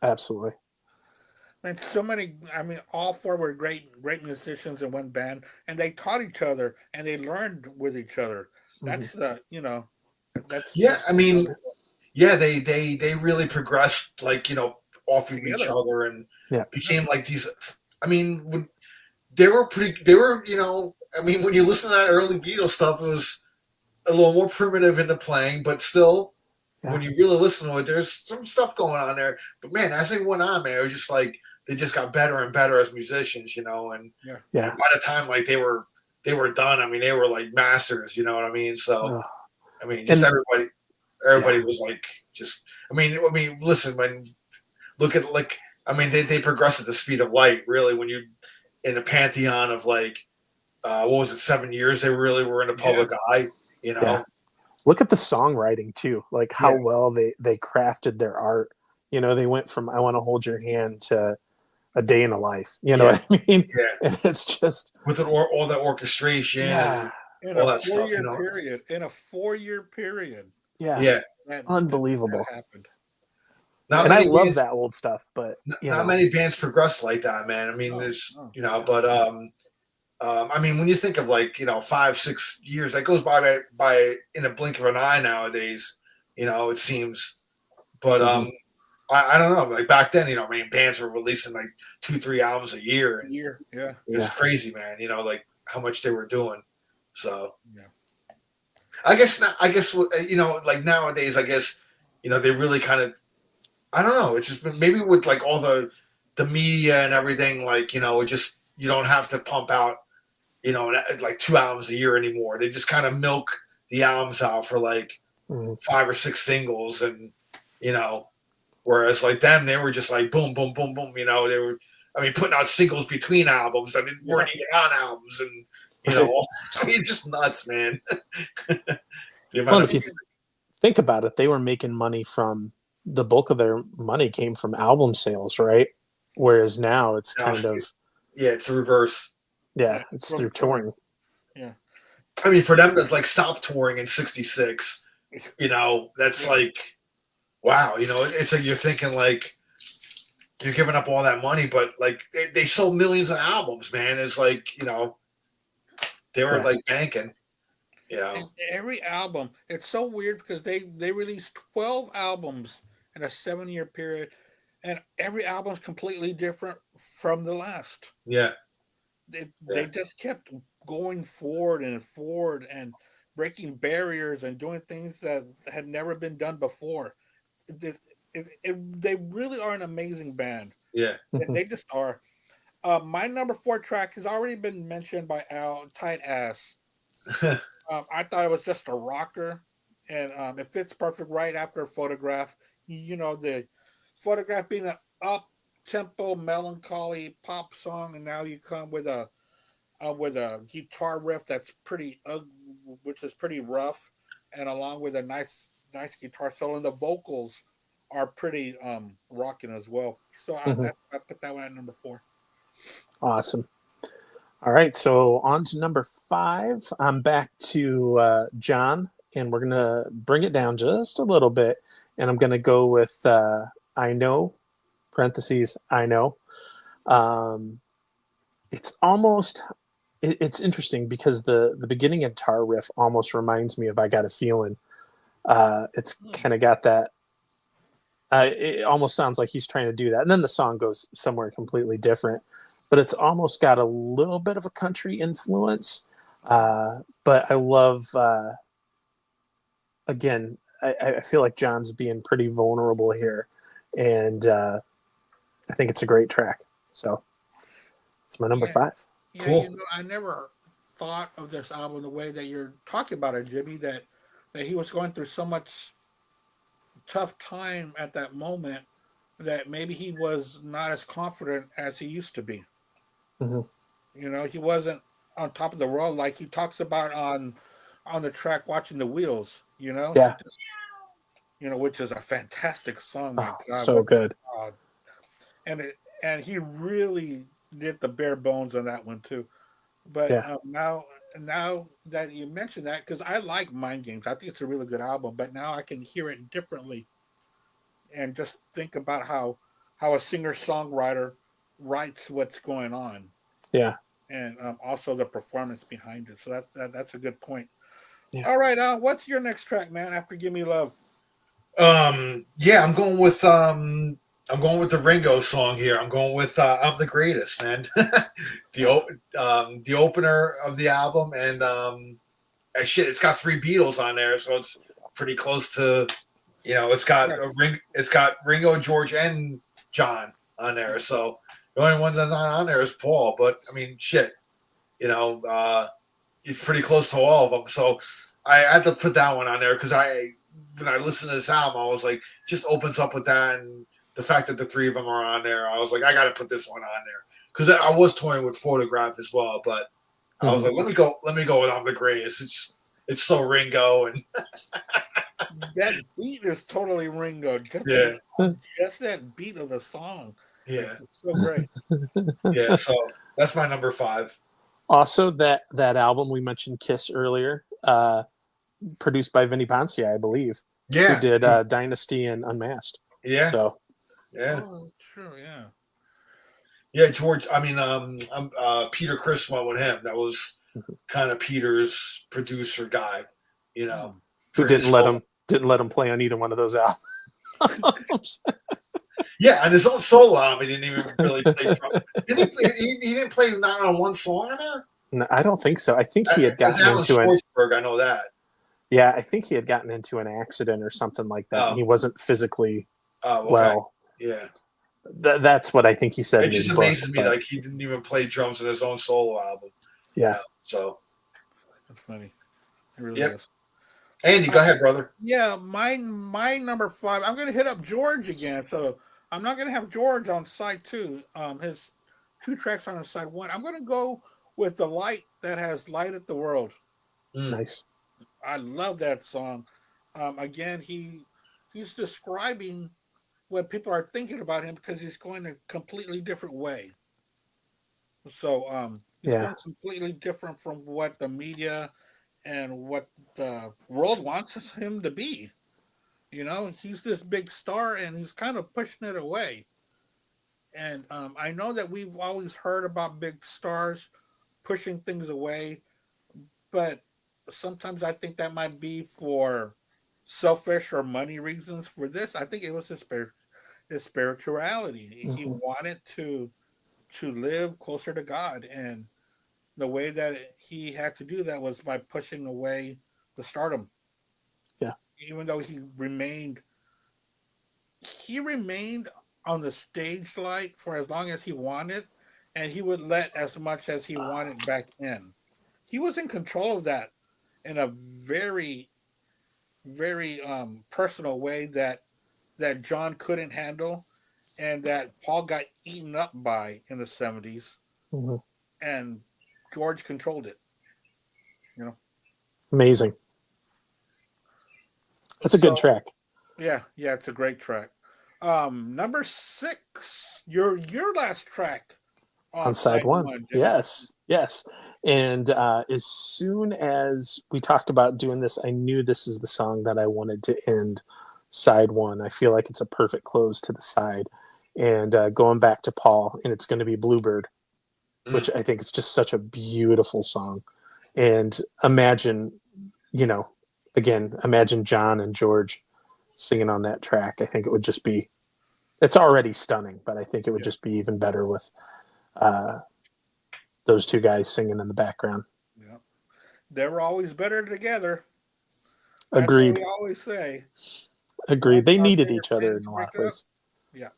Absolutely. And so many, all 4 were great musicians in one band, and they taught each other and they learned with each other. That's they really progressed, like, off of each other and became like these. When they were, when you listen to that early Beatles stuff, it was a little more primitive in the playing, but still, when you really listen to it, there's some stuff going on there. But man, as they went on, man, it was just like they just got better and better as musicians, and and by the time like they were done, they were like masters, you know what I mean? So everybody was like just listen, when look at like they progressed at the speed of light, really, when you in a pantheon of like what was it, 7 years they really were in the public eye, Look at the songwriting too, like how well they crafted their art. They went from "I Want to Hold Your Hand" to "A Day in a Life." You know what I mean? Yeah. And it's just with all that orchestration, and all that stuff. In a 4-year period. Yeah. Unbelievable. That happened. And I love that old stuff, but not many bands progress like that, man. There's but when you think of like 5-6 years, that goes by in a blink of an eye nowadays. It seems, but I don't know. Like back then, I mean, bands were releasing like 2-3 albums a year, and Year, yeah, it's crazy, man. Like how much they were doing. So yeah. I guess not. I guess like nowadays, I guess they really kind of. I don't know. It's just maybe with like all the media and everything, like it just you don't have to pump out like 2 albums a year anymore. They just kind of milk the albums out for like 5 or 6 singles, and whereas like them, they were just like boom, boom, boom, boom. They were, I mean, putting out singles between albums that weren't even on albums, and I mean, just nuts, man. Well, if you think about it, they were making money from the bulk of their money came from album sales, right? Whereas now it's kind of it's the reverse. Yeah, it's through touring. Yeah. I mean, for them to like stop touring in '66, that's like, wow. It's like you're thinking like you're giving up all that money, but like they sold millions of albums, man. It's like they were like banking. And every album, it's so weird because they released 12 albums in a 7-year period, and every album is completely different from the last. Yeah. They just kept going forward and breaking barriers and doing things that had never been done before. They really are an amazing band. Yeah. They just are. My number 4 track has already been mentioned by Al, Tight Ass. I thought it was just a rocker, and it fits perfect right after Photograph. The Photograph being an up-tempo, melancholy pop song, and now you come with a guitar riff that's pretty which is pretty rough, and along with a nice guitar solo, and the vocals are pretty rocking as well. So I put that one at number 4. Awesome. All right, so on to number 5. I'm back to John, and we're gonna bring it down just a little bit, and I'm gonna go with I Know, parentheses, I Know. It's almost it's interesting because the beginning guitar riff almost reminds me of I Got a Feeling. It's kind of got that. It almost sounds like he's trying to do that, and then the song goes somewhere completely different. But it's almost got a little bit of a country influence. But I love, again, I feel like John's being pretty vulnerable here, and I think it's a great track. So it's my number 5. Yeah, cool. I never thought of this album the way that you're talking about it, Jimmy. That he was going through so much tough time at that moment that maybe he was not as confident as he used to be. He wasn't on top of the world like he talks about on the track "Watching the Wheels." Yeah. Which is a fantastic song. My God, so good. And he really did the bare bones on that one too. But now that you mentioned that, because I like Mind Games, I think it's a really good album. But now I can hear it differently, and just think about how a singer songwriter writes what's going on. Yeah. And also the performance behind it. So that's a good point. Yeah. All right, Al, what's your next track, man? After "Give Me Love." Yeah, I'm going with the Ringo song here. I'm going with "I'm the Greatest," man. the opener of the album, and it's got 3 Beatles on there, so it's pretty close to, it's got Ringo, George, and John on there. So the only one that's not on there is Paul. But I mean, shit, it's pretty close to all of them. So I had to put that one on there because when I listened to this album, I was like, just opens up with that, and the fact that the 3 of them are on there, I was like, I got to put this one on there because I was toying with Photograph as well, but I was like, let me go with "I'm the Greatest." It's so Ringo, and that beat is totally Ringo. Just that beat of the song. Yeah, it's so great. Yeah, so that's my number 5. Also, that album we mentioned, Kiss, earlier, produced by Vinnie Poncia, I believe. Yeah, who did Dynasty and Unmasked. Yeah, so yeah, oh, true, yeah. Yeah, George. I mean, Peter Criss went with him. That was kind of Peter's producer guy, who didn't let him play on either one of those albums. Yeah, on his own solo album, he didn't even really play drum. He didn't play not on one song in there? No, I don't think so. I think he had As gotten Alan into Schwartzberg, I know that. yeah, I think he had gotten into an accident or something like that, and he wasn't physically Oh, okay. well. Yeah. That's what I think he said It in his just book. amazes me, like he didn't even play drums in his own solo album. Yeah. So That's funny. It really Yep. is. Andy, go ahead, brother. Yeah, my number 5. I'm going to hit up George again. So I'm not going to have George on side 2. His 2 tracks on side 1. I'm going to go with The Light That Has Lighted the World. Nice. I love that song. Again, he's describing what people are thinking about him because he's going a completely different way. So he's going completely different from what the media and what the world wants him to be. You know, he's this big star and he's kind of pushing it away. And I know that we've always heard about big stars pushing things away, but sometimes I think that might be for selfish or money reasons. For this, I think it was his spirituality. He wanted to live closer to God, and the way that he had to do that was by pushing away the stardom. Yeah. Even though he remained on the stage light for as long as he wanted, and he would let as much as he wanted back in. He was in control of that in a very, very personal way that John couldn't handle, and that Paul got eaten up by in the 70s, and George controlled it. You know, amazing. That's a good track. Yeah, it's a great track. Number 6, your last track on side one. Yes. And as soon as we talked about doing this, I knew this is the song that I wanted to end side 1. I feel like it's a perfect close to the side. And going back to Paul, and it's going to be Bluebird, which I think is just such a beautiful song. And imagine John and George singing on that track. I think it would just be, it's already stunning, but I think it would just be even better with those 2 guys singing in the background. Yeah, they were always better together. That's agreed. What we always say. Agreed. They needed each other in a lot of ways. Yeah.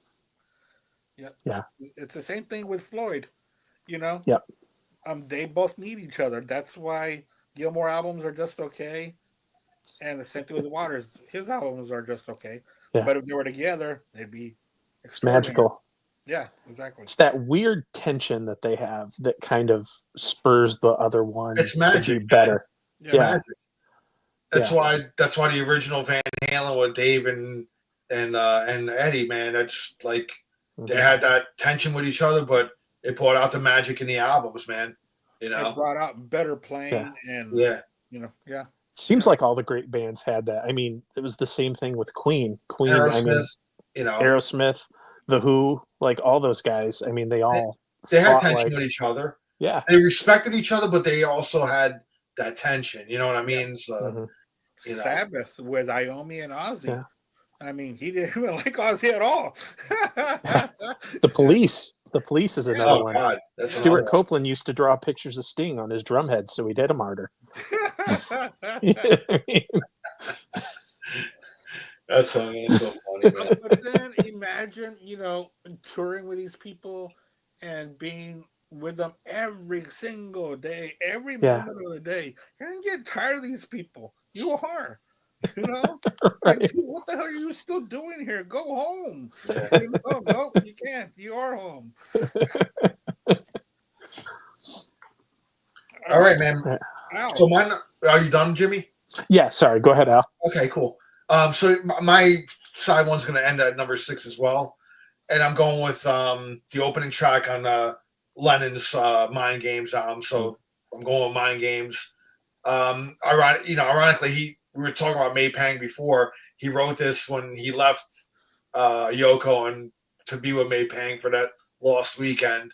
Yeah. It's the same thing with Floyd. You know. Yep. They both need each other. That's why Gilmore albums are just okay, and the same thing with Waters. His albums are just okay. Yeah. But if they were together, they'd be magical. Yeah, exactly. It's that weird tension that they have that kind of spurs the other one to be better. Yeah. That's why the original Van Halen with Dave and Eddie, man, that's like they had that tension with each other, but it brought out the magic in the albums, man. You know, it brought out better playing and Seems like all the great bands had that. I mean, it was the same thing with Queen. Aerosmith, Aerosmith, The Who, like all those guys. I mean, they had tension with each other. Yeah, they respected each other, but they also had that tension. You know what I mean? So, Sabbath with Iommi and Ozzy. Yeah. I mean, he didn't like Ozzy at all. The Police is another one. God. Stuart Copeland used to draw pictures of Sting on his drum head, so he did him harder. That's so funny, man. But then imagine, touring with these people and being with them every single day, every moment of the day. You're gonna get tired of these people. You are. Right. Like, what the hell are you still doing here? Go home. Nope, you can't. You are home. All right, man. So are you done, Jimmy? Yeah, sorry. Go ahead, Al. Okay, cool. So my side one's going to end at number 6 as well. And I'm going with the opening track on Lennon's Mind Games album. So I'm going with Mind Games. Ironically, we were talking about May Pang before. He wrote this when he left Yoko and to be with May Pang for that lost weekend.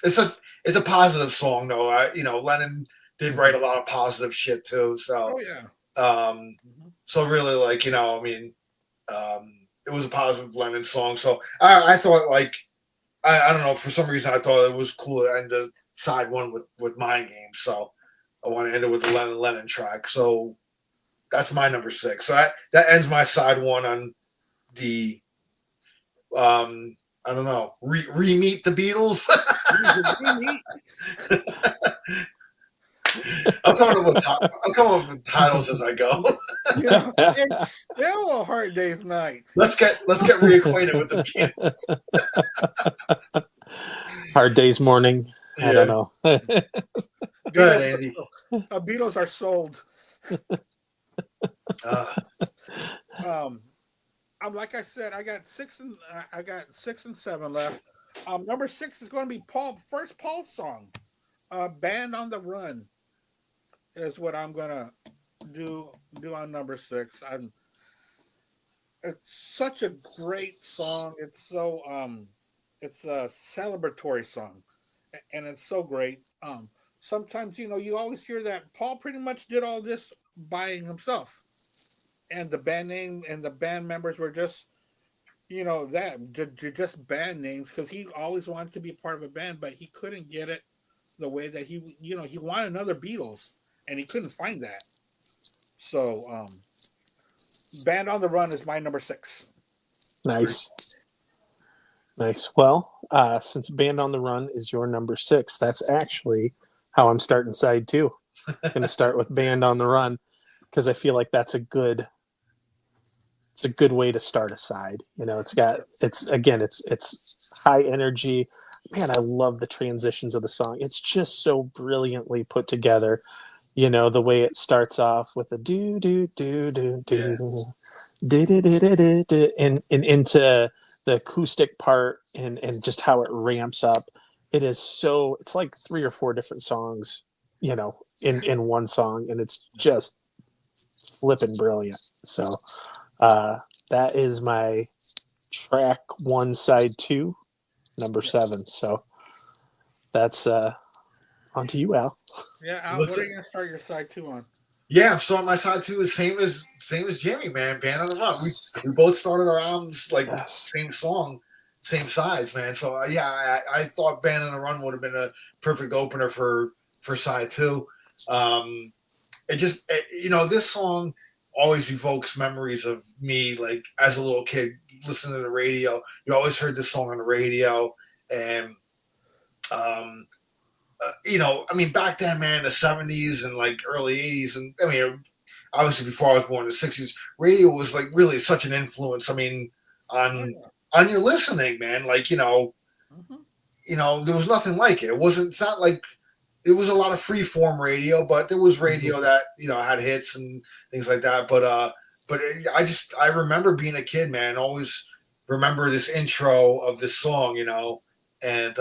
It's a positive song though. Lennon did write a lot of positive shit too. So, so really, it was a positive Lennon song. So I thought like I don't know, for some reason I thought it was cool to end the side one with Mind Games. So I want to end it with the Lennon track. So that's my number 6. So that ends my side one on the I don't know, re-meet the Beatles. I'm coming up with titles as I go. Yeah, it's still a hard day's night. Let's get reacquainted with the Beatles. Hard Day's Morning. Yeah. I don't know. Go ahead, Andy. Beatles are sold. Like I said, I got 6 and 7 left. Number 6 is going to be Paul's song. Band on the Run is what I'm gonna do on number 6. It's such a great song. It's so it's a celebratory song, and it's so great. Sometimes you always hear that Paul pretty much did all this by himself, and the band name and the band members were just just band names, because he always wanted to be part of a band, but he couldn't get it the way that he wanted another Beatles, and he couldn't find that. So Band on the Run is my number 6. Nice. Well, since Band on the Run is your number 6, that's actually how I'm starting side 2. I'm going to start with Band on the Run because I feel like it's a good way to start a side. It's high energy. Man, I love the transitions of the song. It's just so brilliantly put together. The way it starts off with a do do do do do do do do do, and into the acoustic part, and just how it ramps up. It's like 3 or 4 different songs, in one song, and it's just flipping brilliant. So that is my track 1, side 2, number 7. So that's on to you, Al. Yeah, Al, what are you gonna start your side 2 on? Yeah, so on my side 2 is same as Jimmy, man. Band on the Run. We both started our albums like same song, same size, man. So I thought Band on the Run would have been a perfect opener for side 2. This song always evokes memories of me, like as a little kid listening to the radio. You always heard this song on the radio, and back then, man, the 70s and like early 80s, and obviously before I was born in the 60s, radio was like really such an influence. On your listening, man. Like, there was nothing like it. It's not like it was a lot of free form radio, but there was radio that, had hits and things like that. But I remember being a kid, man, always remember this intro of this song, and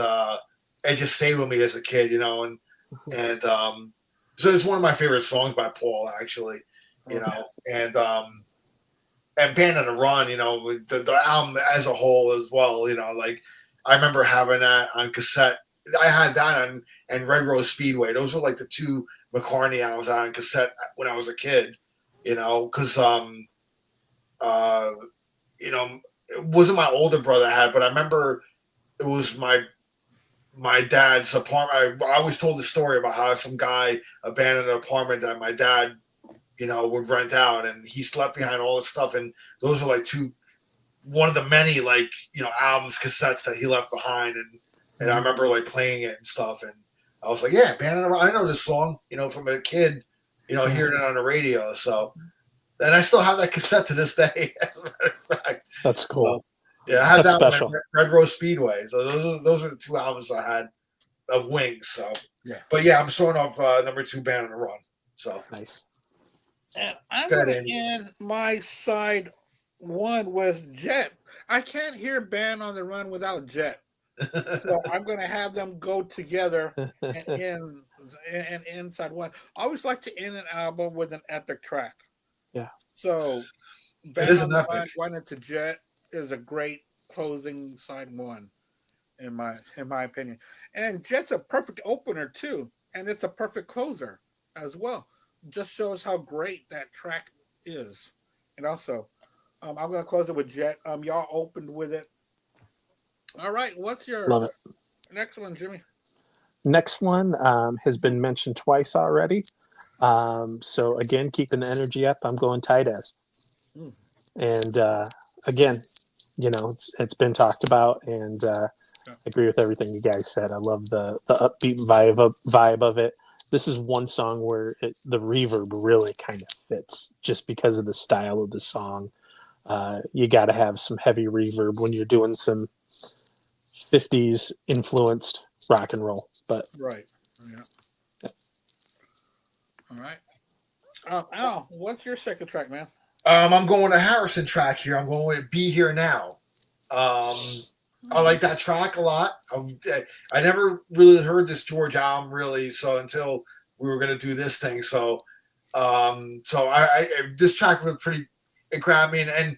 it just stayed with me as a kid, and so it's one of my favorite songs by Paul, actually, and Band on the Run, the album as a whole as well, like I remember having that on cassette. I had that on and Red Rose Speedway. Those were like the 2 McCartney albums on cassette when I was a kid, because it wasn't my older brother had, but I remember it was my dad's apartment. I always told the story about how some guy abandoned an apartment that my dad, would rent out, and he slept behind all this stuff. And those are like one of the many albums, cassettes that he left behind. And I remember like playing it and stuff. And I was like, yeah, man, I know this song, from a kid, hearing it on the radio. So, and I still have that cassette to this day, as a matter of fact. That's cool. So, yeah, I had That's that special. one, Red Rose Speedway. So those are the 2 albums I had of Wings. So, but yeah, I'm starting off number 2, Band on the Run. So nice. And I'm going to end my side 1 with Jet. I can't hear Band on the Run without Jet. So I'm going to have them go together and end side 1. I always like to end an album with an epic track. Yeah. So Band on the Run, One into Jet is a great closing side 1, in my opinion. And Jet's a perfect opener too, and it's a perfect closer as well. Just shows how great that track is. And also, I'm gonna close it with Jet. Y'all opened with it. All right. What's your Love it. next one, Jimmy? Next one has been mentioned twice already. So again, keeping the energy up, I'm going tight as. Mm. And again, it's been talked about, and I agree with everything you guys said. I love the upbeat vibe of it. This is one song where the reverb really kind of fits, just because of the style of the song. You got to have some heavy reverb when you're doing some 50s influenced rock and roll. But Right. Yeah. All right. Al, what's your second track, man? I'm going to Harrison track here. I'm going with "Be Here Now." Um, I like that track a lot. I never really heard this George album really, so until we were going to do this thing. So this track was pretty. It grabbed me, and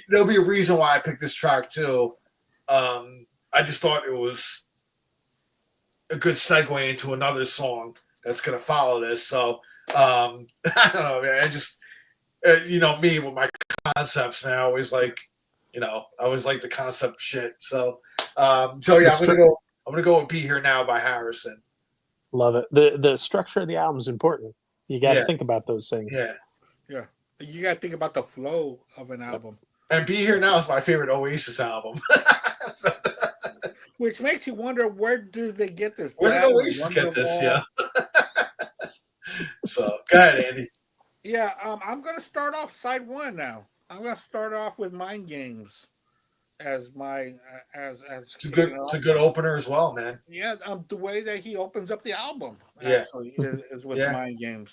there'll be a reason why I picked this track too. I just thought it was a good segue into another song that's going to follow this. So I don't know, man. I just me with my concepts, man. I always like the concept shit. So yeah, I'm gonna go with "Be Here Now" by Harrison. love it. The structure of the album is important. You got to Yeah, think about those things. yeah. Yeah. You got to think about the flow of an album, And "Be Here Now" is my favorite Oasis album. which makes you wonder where do they get this? Where did That or Oasis get this? Wonderwall? Yeah. So go ahead, Andy. Yeah. I'm gonna start off side one now. I'm gonna start off with Mind Games as my as kicking it It's a off. good opener as well, man. Yeah. The way that he opens up the album Yeah, actually is with yeah. Mind Games.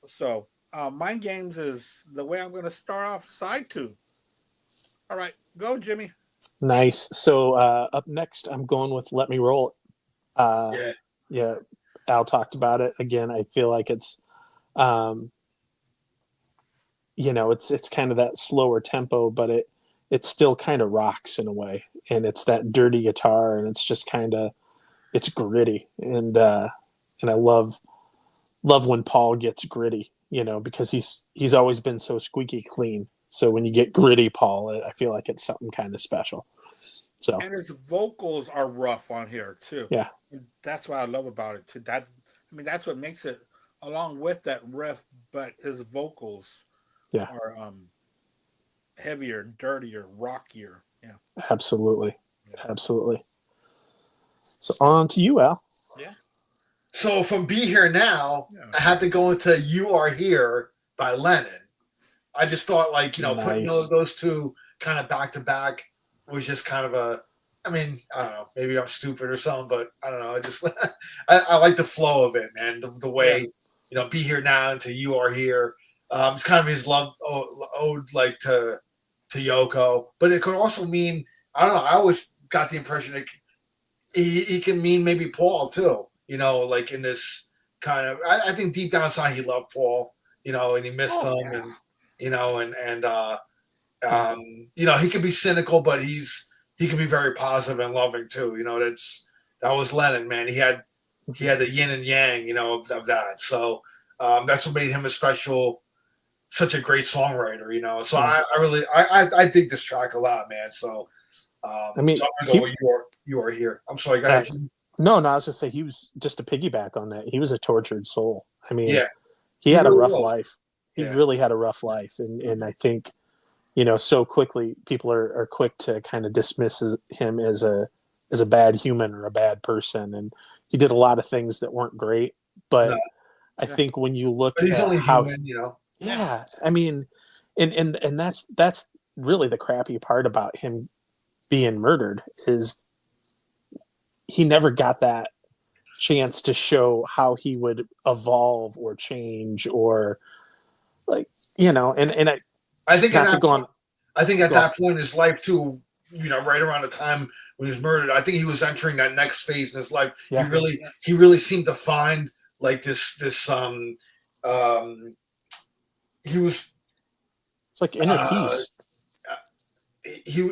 So Mind Games is the way I'm gonna start off side two. All right, go Jimmy. Nice. So up next, I'm going with "Let Me Roll It." Yeah. Yeah, Al talked about it again. I feel like it's, um, it's kind of that slower tempo, but it still kind of rocks in a way, and it's that dirty guitar, and it's just kind of it's gritty, and I love when Paul gets gritty, because he's always been so squeaky clean. So when you get gritty, Paul, I feel like it's something kind of special. So And his vocals are rough on here too. yeah, That's what I love about it too. That's what makes it along with that riff, but his vocals yeah, are heavier, dirtier, rockier. Yeah. absolutely, Yeah. absolutely. So on to you, Al. Yeah. So from "Be Here Now," Yeah. I had to go into "You Are Here" by Lennon. I just thought, putting Nice. those two kind of back to back was just kind of a. I mean, I don't know. Maybe I'm stupid or something, but I don't know. I just I like the flow of it, man. The Yeah. way "Be Here Now" into "You Are Here." It's kind of his love ode, like to Yoko, but it could also mean, I don't know. I always got the impression that he can mean maybe Paul too. Like in this kind of. I think deep down inside he loved Paul. And he missed Oh, him, yeah. and he can be cynical, but he can be very positive and loving too. That was Lennon, man. He had the yin and yang, of that. So that's what made him such a great songwriter. So Yeah. I really I dig this track a lot, man. So I mean, so I'm gonna go with you are here. I'm sorry, go ahead. no, I was just say he was just to piggyback on that. He was a tortured soul. I mean, Yeah, he he had a really rough was. life. He Yeah. really had a rough life, and I think so quickly people are quick to kind of dismiss him as a bad human or a bad person, and he did a lot of things that weren't great. But No, I think when you look but he's at only how, human. yeah, I mean, and that's really the crappy part about him being murdered is he never got that chance to show how he would evolve or change or like and I I think at not to that go point, on at go on. that point in his life too, right around the time when he was murdered, I think he was entering that next phase in his life. Yeah, He really seemed to find like this he was it's like inner uh peace. he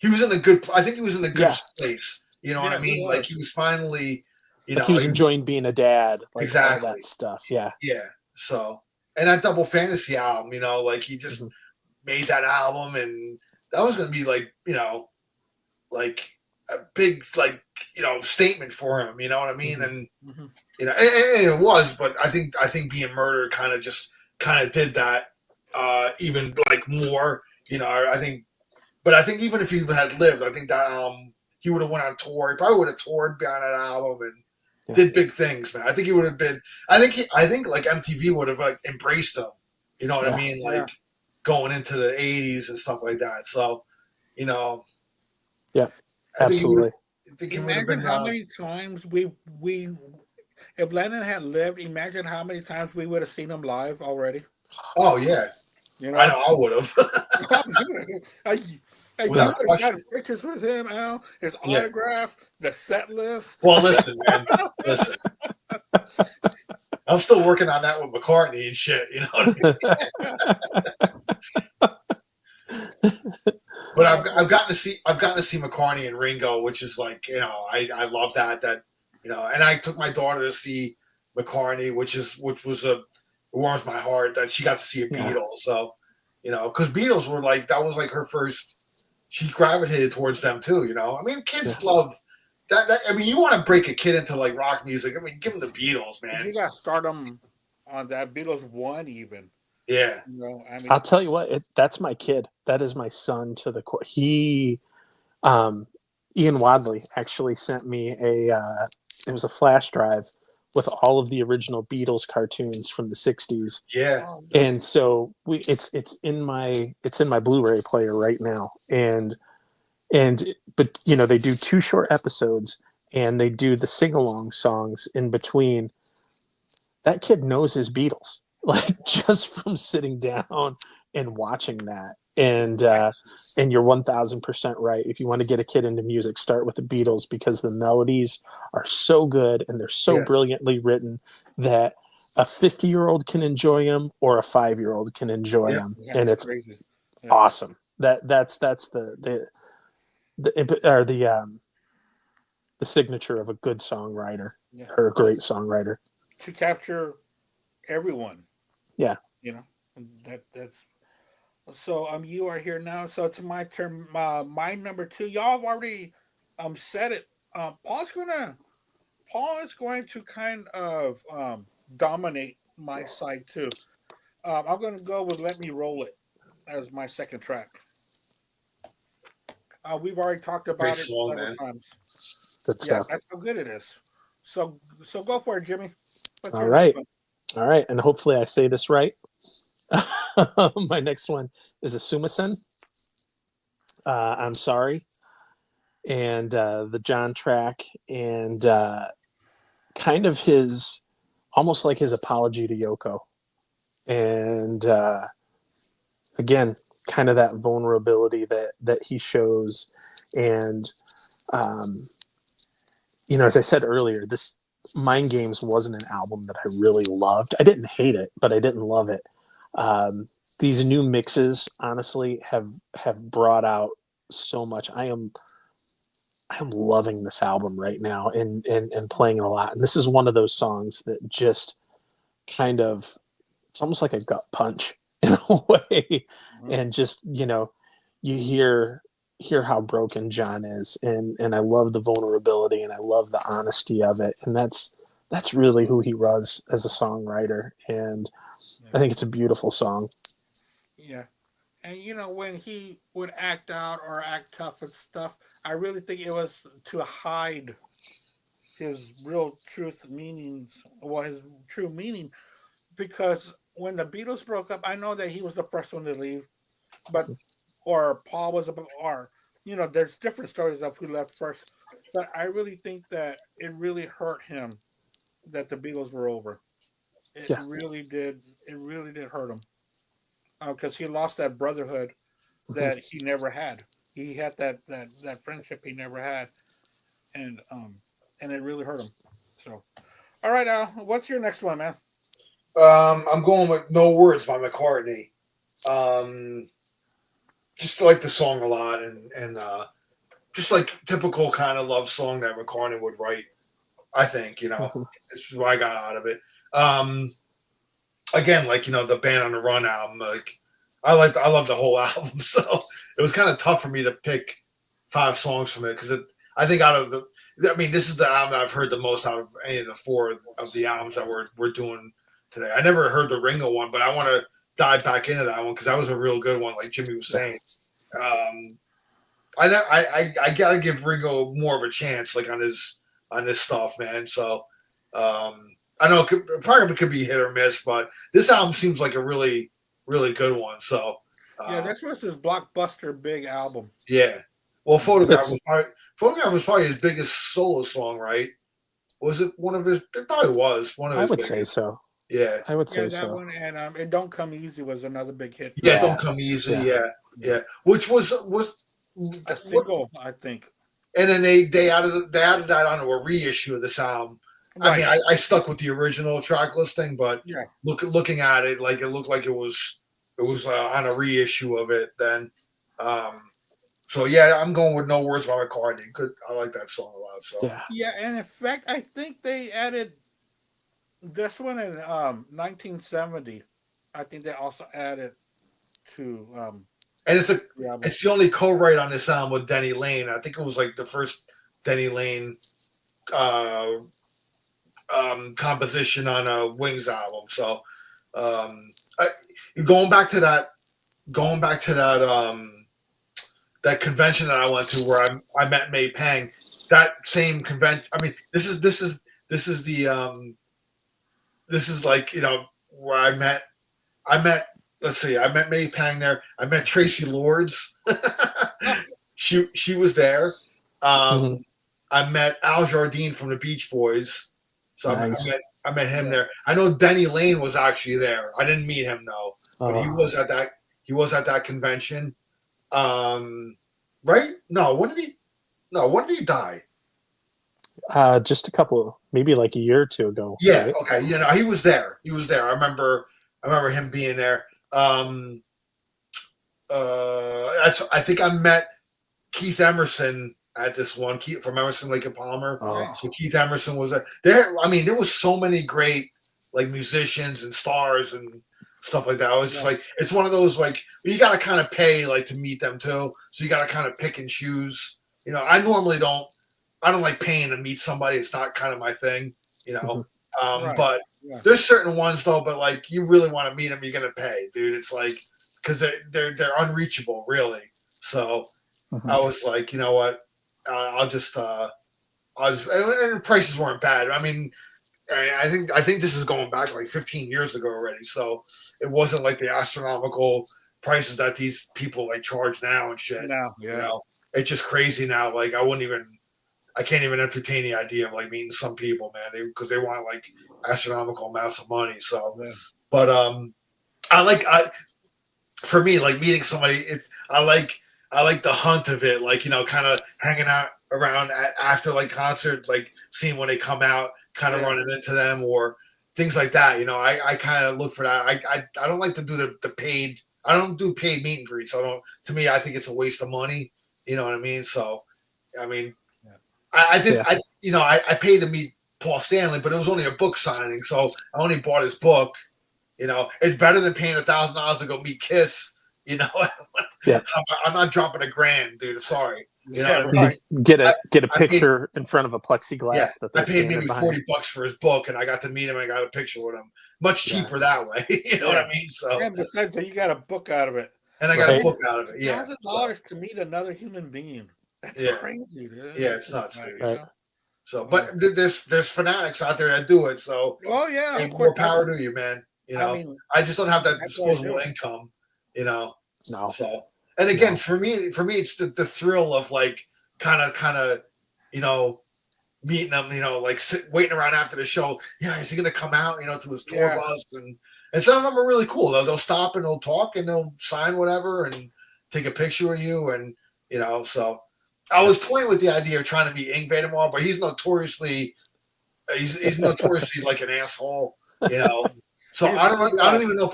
was in a good I think he was in a good Yeah, space. You know what Yeah, I he mean? Like was. he was finally, like he was he, enjoying being a dad, like all exactly. that stuff. Yeah, Yeah. So and that Double Fantasy album, like he just Mm-hmm. made that album, and that was going to be like, like a big, like, statement for him. You know what I mean? Mm-hmm. And Mm-hmm. and it was, but I think Being Murdered kind of did that even like more. I think, but I think even if he had lived, I think that he would have went on tour. He probably would have toured behind that album and did big things, man. I think he would have been. I think like MTV would have like embraced him. You know what I mean? Like going into the '80s and stuff like that. So, Yeah, I absolutely. think he would have been. Imagine how many times we if Lennon had lived. Imagine how many times we would have seen him live already. Oh yeah, You I know, know I would have. I, you Without would have question. gotten pictures with him, Al, his Yeah. autograph, the set list. Well, listen, man. Listen. I'm still working on that with McCartney and shit. You know what I mean? But I've gotten to see McCartney and Ringo, which is like, I love that and I took my daughter to see McCartney, which warms my heart that she got to see a Beatles. So, because Beatles were like, that was like her first. She gravitated towards them too. I mean, kids love that. I mean, you want to break a kid into like rock music. I mean, give them the Beatles, man. You got to start them on that Beatles one even. Yeah. I mean, I'll tell you what, that's my kid. That is my son to the core. Ian Wadley actually sent me it was a flash drive with all of the original Beatles cartoons from the 60s. Yeah. And so it's in my Blu-ray player right now. But they do 2 short episodes and they do the sing-along songs in between. That kid knows his Beatles, like just from sitting down and watching that. And you're 1000% right. If you want to get a kid into music, start with the Beatles because the melodies are so good and they're so brilliantly written that a 50-year-old can enjoy them or a 5-year-old can enjoy them, and it's crazy. awesome. That's the signature of a good songwriter or a great songwriter. To capture everyone. Yeah. That's so you are here now, so it's my turn. My number 2. Y'all have already said it. Paul is going to kind of dominate my side too. I'm going to go with Let Me Roll It as my second track. We've already talked about it several times. Good stuff. That's how good it is. So go for it, Jimmy. All right. And hopefully I say this right. My next one is a Sumasen. I'm Sorry. And the John track and kind of his, almost like his apology to Yoko. And again, kind of that vulnerability that he shows. And, as I said earlier, this Mind Games wasn't an album that I really loved. I didn't hate it, but I didn't love it. These new mixes, honestly, have brought out so much. I am loving this album right now and playing it a lot. And this is one of those songs that just kind of, it's almost like a gut punch in a way. Mm-hmm. And just, you hear how broken John is. And I love the vulnerability and I love the honesty of it. And that's really who he was as a songwriter. And I think it's a beautiful song. Yeah. And when he would act out or act tough and stuff, I really think it was to hide his real truth meanings, or his true meaning. Because when the Beatles broke up, I know that he was the first one to leave, or Paul was, or there's different stories of who left first. But I really think that it really hurt him that the Beatles were over. It really did. It really did hurt him. Because he lost that brotherhood that he never had. He had that friendship he never had, and it really hurt him. So, all right, Al, what's your next one, man? I'm going with No Words by McCartney. Just like the song a lot, and just like typical kind of love song that McCartney would write. I think this is what I got out of it. again, like the Band on the Run album. Like I love the whole album, so it was kind of tough for me to pick 5 songs from it because I think out of I mean, this is the album that I've heard the most out of any of the 4 of the albums that we're doing today. I never heard the Ringo one, but I want to dive back into that one because that was a real good one, like Jimmy was saying. I gotta give Ringo more of a chance, like on this stuff, man. So I know probably could be hit or miss, but this album seems like a really, really good one. So Yeah, this was his blockbuster big album. yeah. Well, Photograph was probably his biggest solo song, right? Was it one of his? It probably was one of his. I would say so. Yeah, I would Yeah, say that so. one and "It Don't Come Easy" was another big hit. Yeah, Yeah. Don't Come Easy. Yeah. Yeah. Which was A single, I think. and then they added that onto a reissue of this album. Right. I mean, I stuck with the original track listing, but Yeah. looking at it, like it looked like it was on a reissue of it. Then, so yeah, I'm going with No Words by McCartney. I like that song a lot. So Yeah. Yeah, and in fact, I think they added this one in 1970. I think they also added to and it's the album. it's the only co-write on this album with Denny Lane. I think it was like the first Denny Lane composition on a Wings album. So going back to that that convention that I went to where I met May Pang. That same convention. I mean, this is like where I met. Let's see. I met May Pang there. I met Tracy Lords. she was there. I met Al Jardine from the Beach Boys. So Nice. I met him there. I know Denny Lane was actually there. I didn't meet him though, but he was at that convention. Right? No, when did he die? Just a couple, maybe like a year or two ago. Yeah. Right? Okay. He was there. I remember him being there. I think I met Keith Emerson at this one. Keith from Emerson, Lake and Palmer. Oh. So Keith Emerson was there. I mean, there was so many great like musicians and stars and stuff like that. I was just like, it's one of those like you got to kind of pay like to meet them too. So you got to kind of pick and choose. I normally don't. I don't like paying to meet somebody. It's not kind of my thing. Right. But there's certain ones though. But like you really want to meet them, you're gonna pay, dude. It's like because they're unreachable, really. So I was like, you know what? I'll just and the prices weren't bad. I mean, I think this is going back like 15 years ago already. So it wasn't like the astronomical prices that these people like charge now and shit. No, yeah. It's just crazy now. Like I can't even entertain the idea of like meeting some people, man, because they want like astronomical amounts of money. So, but for me, like meeting somebody, I like the hunt of it, like kind of hanging out around after like concert, like seeing when they come out, kind of running into them or things like that. I kind of look for that. I don't like to do the paid. I don't do paid meet and greets. To me, I think it's a waste of money. You know what I mean? So, I mean. I did. Yeah. I paid to meet Paul Stanley, but it was only a book signing, so I only bought his book. It's better than paying $1,000 to go meet Kiss. Yeah. I'm not dropping $1,000, dude. Sorry. Get a picture in front of a plexiglass. Yeah, that I paid maybe $40 for his book, and I got to meet him. I got a picture with him. Much cheaper that way. You know what I mean? So. And besides that, you got a book out of it. And I got a book out of it. Yeah. $1,000 to meet another human being. That's crazy, dude. Yeah, it's nuts, dude. Right. So, but there's fanatics out there that do it. So, more power to you, man. I just don't have that disposable income. No. So, and again, for me, it's the thrill of like kind of, meeting them. Like waiting around after the show. Yeah, is he gonna come out? To his tour bus, and some of them are really cool. They'll stop and they'll talk and they'll sign whatever and take a picture of you and so. I was toying with the idea of trying to meet Ingve tomorrow, but he's notoriously like an asshole, So I don't even know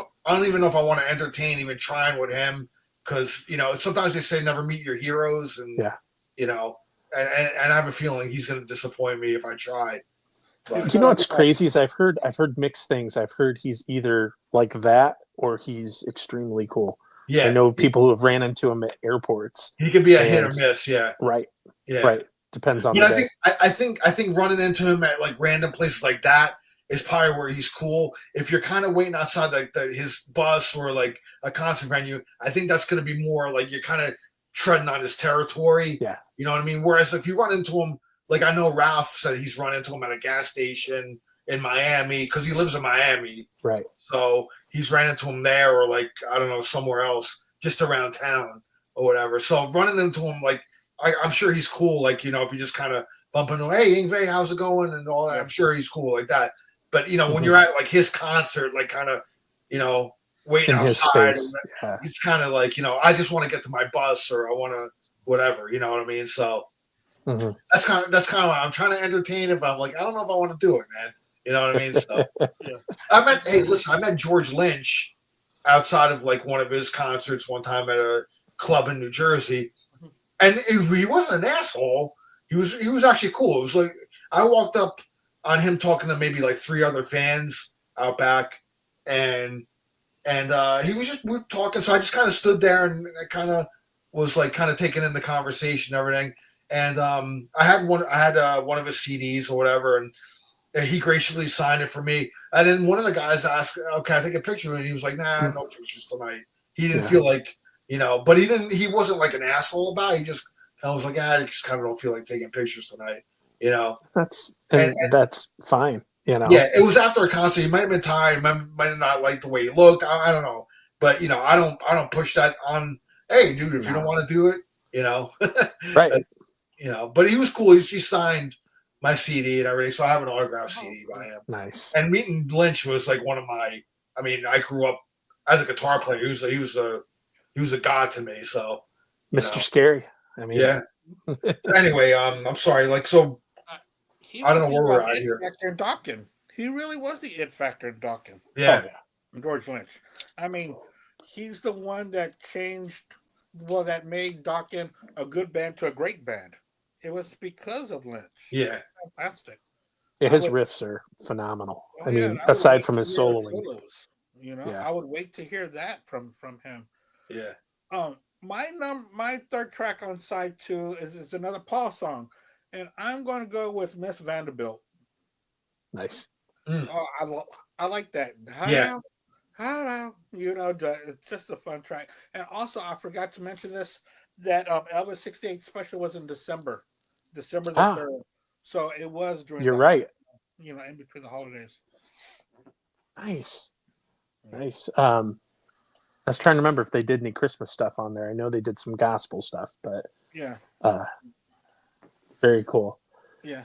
if I want to entertain even trying with him because sometimes they say never meet your heroes and and I have a feeling he's going to disappoint me if I try. But You know what's crazy is I've heard mixed things. I've heard he's either like that or he's extremely cool. I yeah, know people who have ran into him at airports. he could be a hit or And miss. Yeah, right, yeah. right. Depends on But the day. I think running into him at like random places like that is probably where he's cool. If you're kind of waiting outside like his bus or like a concert venue, I think that's going to be more like you're kind of treading on his territory. Yeah. You know what I mean? Whereas if you run into him, like I know Ralph said he's run into him at a gas station in Miami because he lives in Miami. Right. So he's ran into him there or like, I don't know, somewhere else just around town or whatever. So running into him, like, I'm sure he's cool. Like, you know, if you just kind of bump into him, hey, Ingve, how's it going? And all that. I'm sure he's cool like that. But, you know, when you're at like his concert, like kind of, you know, waiting In his outside, space. Yeah. he's kind of like, you know, I just want to get to my bus or I want to whatever, you know what I mean? So that's kind of what I'm trying to entertain him. But I'm like, I don't know if I want to do it, man. You know what I mean? So yeah. I met George Lynch outside of like one of his concerts one time at a club in New Jersey. And he wasn't an asshole. He was actually cool. It was like I walked up on him talking to maybe like 3 other fans out back, and he was just we were talking. So I just kind of stood there and I kind of was like kind of taking in the conversation and everything. And I had one of his CDs or whatever, and he graciously signed it for me. And then one of the guys asked, "Okay, I take a picture," and he was like, "Nah, no pictures tonight." He didn't feel like. You know, but he wasn't like an asshole about it. He just kind of was like, I just kind of don't feel like taking pictures tonight. You know, that's fine. You know, yeah, it was after a concert. He might have been tired, might have not liked the way he looked. I don't know, but you know, I don't push that on. Hey, dude, if you don't want to do it, you know, right? You know, but he was cool. He signed my CD and everything, so I have an autographed CD by him. Nice. And meeting Lynch was like one of my. I mean, I grew up as a guitar player. He was a god to me. So, Mr. Scary. I mean, yeah. Anyway, I'm sorry. Like, so I don't know where we're at here. Factor in Dawkins. He really was the it factor in Dawkins. Yeah. George Lynch. I mean, he's the one that changed. Well, that made Dawkins a good band to a great band. It was because of Lynch. Yeah. Fantastic. Yeah, his riffs are phenomenal. I mean, aside from his soloing. You know, I would wait to hear that from him. Yeah. My third track on side 2 is another Paul song, and I'm going to go with Miss Vanderbilt. Nice. Oh, I like that. Yeah. You know, it's just a fun track. And also, I forgot to mention this that Elvis '68 special was in December the 3rd. So it was during. You're right. You know, in between the holidays. Nice. I was trying to remember if they did any Christmas stuff on there. I know they did some gospel stuff, but yeah, very cool. Yeah.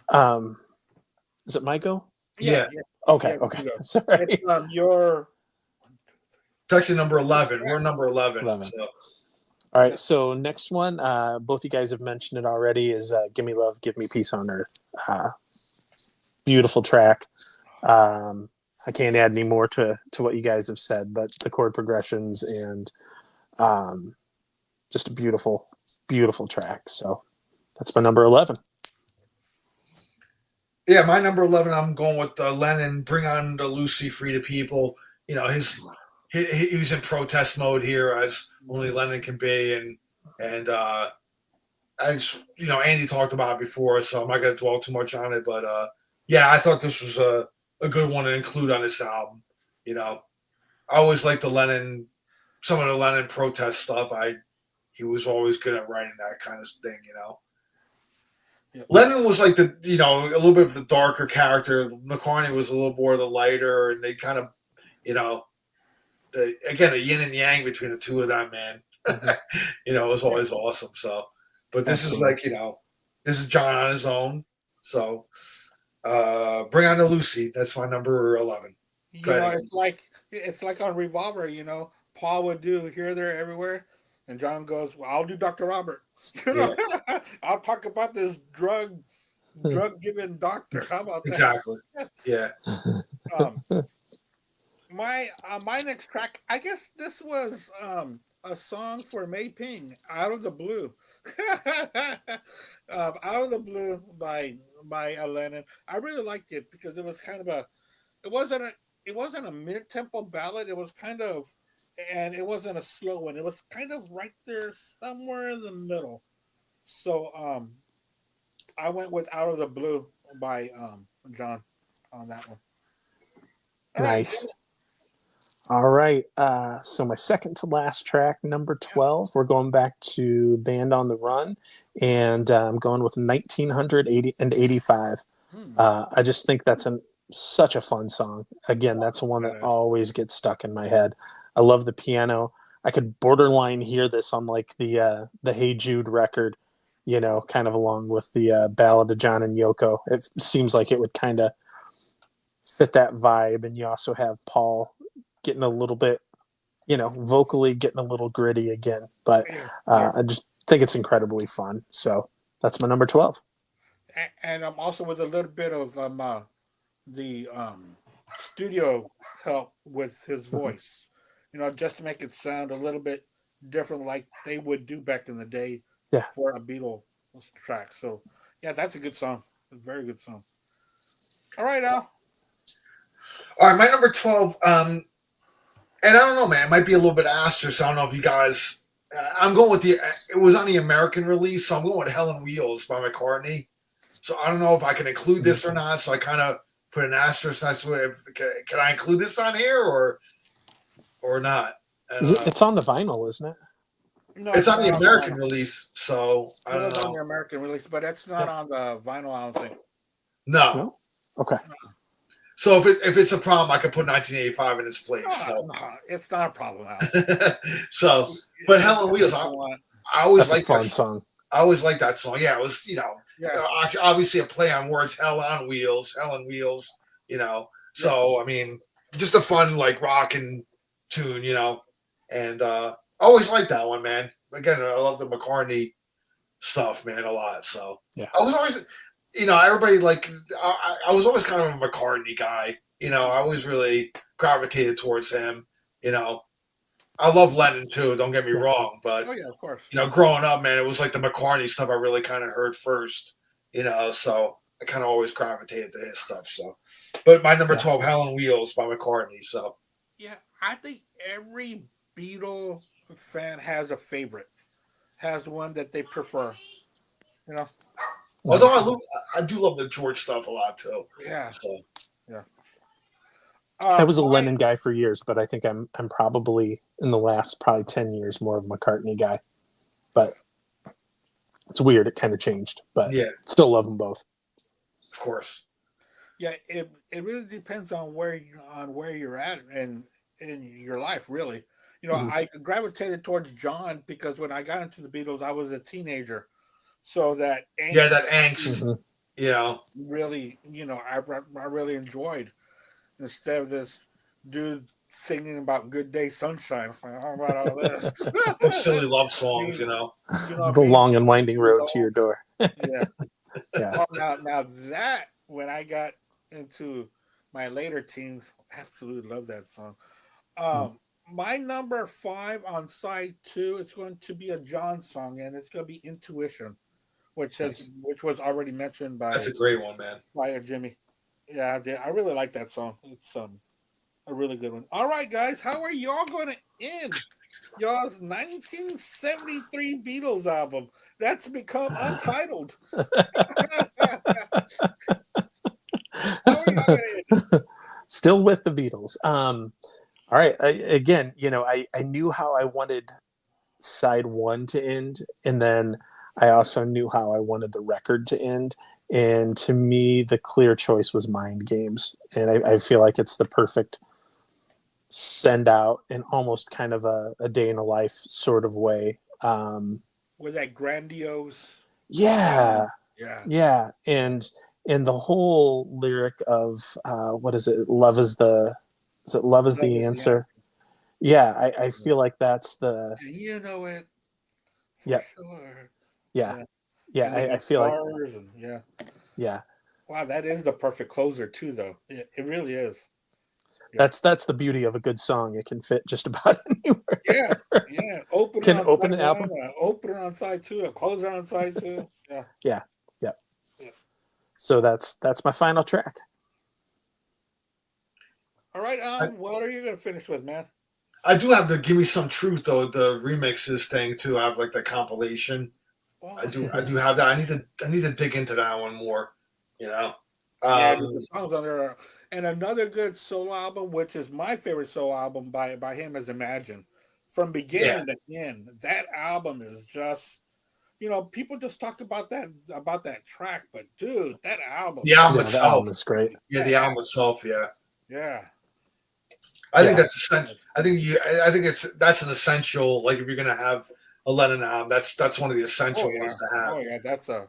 Is it my go? Yeah. Okay. Sorry. It's, your section number 11. We're number 11. So. All right. So next one, both you guys have mentioned it already, is "Give Me Love, Give Me Peace on Earth." Beautiful track. I can't add any more to what you guys have said, but the chord progressions and just a beautiful, beautiful track. So that's my number 11. Yeah, my number 11, I'm going with Lennon, Bring On the Lucy, Free the People. You know, he's in protest mode here, as only Lennon can be. And I just, you know, Andy talked about it before, so I'm not going to dwell too much on it. But, yeah, I thought this was a good one to include on this album. You know, I always liked some of the Lennon protest stuff. He was always good at writing that kind of thing, you know. Yeah. Lennon was like a little bit of the darker character. McCartney was a little more the lighter, and they kind of, you know, again, a yin and yang between the two of them, man. You know, it was always awesome. So, but this is like, you know, this is John on his own. So, Bring On the Lucy. That's my number 11. You know, it's like on Revolver. You know, Paul would do Here, There, Everywhere, and John goes, "Well, I'll do Dr. Robert." You know, I'll talk about this drug giving doctor. How about that? Exactly. Yeah. My next track, I guess this was a song for Mei Ping, "Out of the Blue." "Out of the Blue" by Lennon. I really liked it because it was kind of a. It wasn't a. It wasn't a mid-tempo ballad. It was kind of, and it wasn't a slow one. It was kind of right there somewhere in the middle. So I went with "Out of the Blue" by John on that one. All right, Nice. All right. So my second to last track, number 12, we're going back to Band on the Run, and I'm going with 1985. Hmm. I just think that's such a fun song. Again, that's the one that That is. always gets stuck in my head. I love the piano. I could borderline hear this on like the Hey Jude record, kind of along with the Ballad of John and Yoko. It seems like it would kind of fit that vibe. And you also have Paul getting a little bit, vocally getting a little gritty again. But Yeah, yeah. I just think it's incredibly fun. So that's my number 12. And I'm also with a little bit of the studio help with his Mhm. voice, just to make it sound a little bit different, like they would do back in the day Yeah. for a Beatles track. So, yeah, that's a good song. A very good song. All right, Al. All right, my number 12. And I don't know, man. It might be a little bit asterisk. I don't know if you guys. I'm going with the. It was on the American release, so I'm going with "Hell on Wheels" by McCartney. So I don't know if I can include this or not. So I kind of put an asterisk next to it. Can I include this on here or not? I don't know. It's on the vinyl, isn't it? No, It's it's on the not on the American vinyl. release, so I It don't was on know. the American release, but it's not Yeah. on the vinyl, I don't think. No. No. Okay. So if it's a problem, I could put 1985 in its place. No, So no, it's not a problem, Al. so, but You "Hell on get Wheels," what you want. I always That's a like that. fun song. I always like that song. Yeah, it was, Yeah, obviously a play on words, "Hell on Wheels," "Hell on Wheels," yeah. So, I mean, just a fun, like, rocking tune. And I always like that one, man. Again, I love the McCartney stuff, man, a lot. So, Yeah. I was always, everybody, like, I was always kind of a McCartney guy. I always really gravitated towards him. You know, I love Lennon too, don't get me Yeah. wrong, but Oh yeah, of course. growing up, man, it was like the McCartney stuff I really kind of heard first, so I kind of always gravitated to his stuff. So, but my number Yeah. 12, "Hell on Wheels" by McCartney. So, Yeah, I think every Beatle fan has a favorite, has one that they prefer. You know? although I do love the George stuff a lot too. Yeah, So, yeah. I was a My Lennon guy for years, but I think I'm probably in the last probably 10 years more of a McCartney guy. But it's weird. It kind of changed, but yeah, still love them both. of course. yeah, it really depends on where you're at in your life, really. Mhm. I gravitated towards John because when I got into the Beatles, I was a teenager, so that Yeah, that angst angst. Mhm. really, I really enjoyed instead of this dude singing about "Good Day Sunshine." It's like, how about all this? Silly love songs. being, The being long and 20 winding years road to old. your door. Yeah. Yeah. Oh, now that when I got into my later teens, absolutely love that song. Mm. Um, my number 5 on side 2 is going to be a John song, and it's going to be "Intuition," Nice. which was already mentioned That's a great one, man. by Jimmy. Yeah, I really like that song. It's a really good one. All right, guys, how are y'all going to end y'all's 1973 Beatles album that's become untitled? How are y'all going to end? Still with the Beatles. All right. Again, I knew how I wanted side one to end, and then I also knew how I wanted the record to end. And to me, the clear choice was Mind Games, and I feel like it's the perfect send out in almost kind of a day in a life sort of way. With that grandiose Yeah, sound? Yeah, yeah, and the whole lyric of what is it? Love is love the is the answer. answer. Yeah, I feel like that's the And you know it for yeah, sure. yeah, Yeah, yeah. and the I feel like guitars and yeah. yeah. Wow, that is the perfect closer too, though. It really is. That's the beauty of a good song. It can fit just about anywhere. Yeah, yeah. Opener Can on open side an album. one, opener on side two, a closer on side two. Yeah. Yeah, yeah. Yeah. So that's my final track. All right, what are you gonna finish with, man? I do have the Give Me Some Truth though, the remixes thing too. I have like the compilation. Oh, I do have that. I need to dig into that one more. You know. yeah, Um, the songs on there are, and another good solo album, which is my favorite solo album by him, is Imagine. From yeah, beginning to end, that album is just, people just talk about that track, but dude, that album, the album Yeah, the album itself. is great. Yeah, the album itself. Yeah. yeah, I think Yeah. that's essential. I think that's an essential. Like if you're gonna have a Lennon album, that's one of the essential oh yeah, ones to have. oh yeah, that's a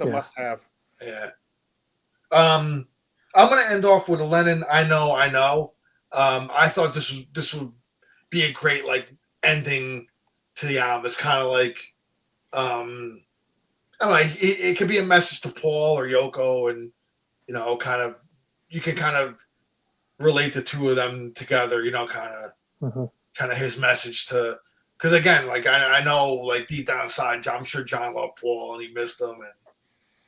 Yeah. must have. Yeah. I'm gonna end off with a Lennon. I know. I thought this would be a great like ending to the album. It's kind of like I don't know. It could be a message to Paul or Yoko, and kind of you can kind of relate the two of them together. Kind of his message to, because again, like I know, like deep down inside, I'm sure John loved Paul and he missed him and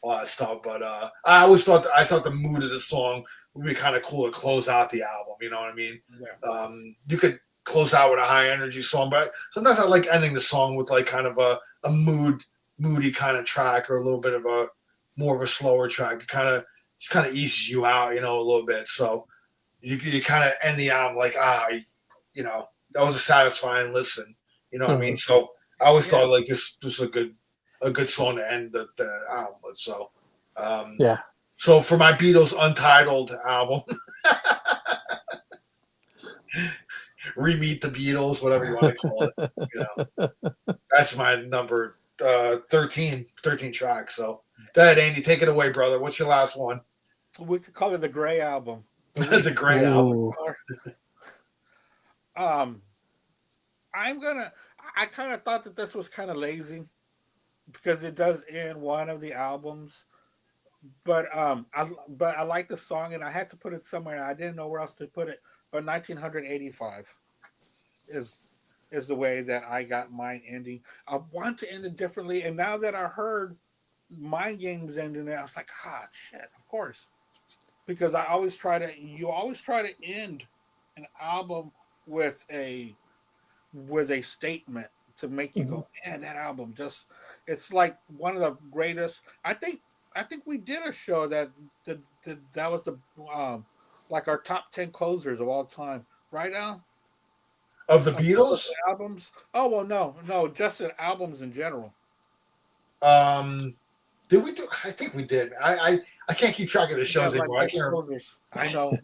all that stuff. But I thought the mood of the song would be kind of cool to close out the album. You know what I mean? Yeah. You could close out with a high energy song, but sometimes I like ending the song with like kind of a moody kind of track or a little bit of a more of a slower track. It just kind of eases you out, a little bit. So you kind of end the album like that was a satisfying listen. You know what I mean? So I always thought like this was a good song to end the album with. So Yeah. So for my Beatles Untitled album, Re-Meet the Beatles, whatever you want to call it. That's my number 13 track. So go ahead, Andy, take it away, brother. What's your last one? We could call it the Gray album. The Gray album. I kind of thought that this was kind of lazy because it does end one of the albums, but I like the song and I had to put it somewhere. I didn't know where else to put it, but 1985 is the way that I got mine ending. I want to end it differently, and now that I heard Mind Games ending it, I was like, shit, of course, because you always try to end an album with a statement to make you go, man, that album it's like one of the greatest. I think we did a show that was the like our top 10 closers of all time, right, Al? Of the Beatles? Albums? Oh, well, no, just the albums in general. Did we do? I think we did. I can't keep track of the shows anymore. I can't remember. I know.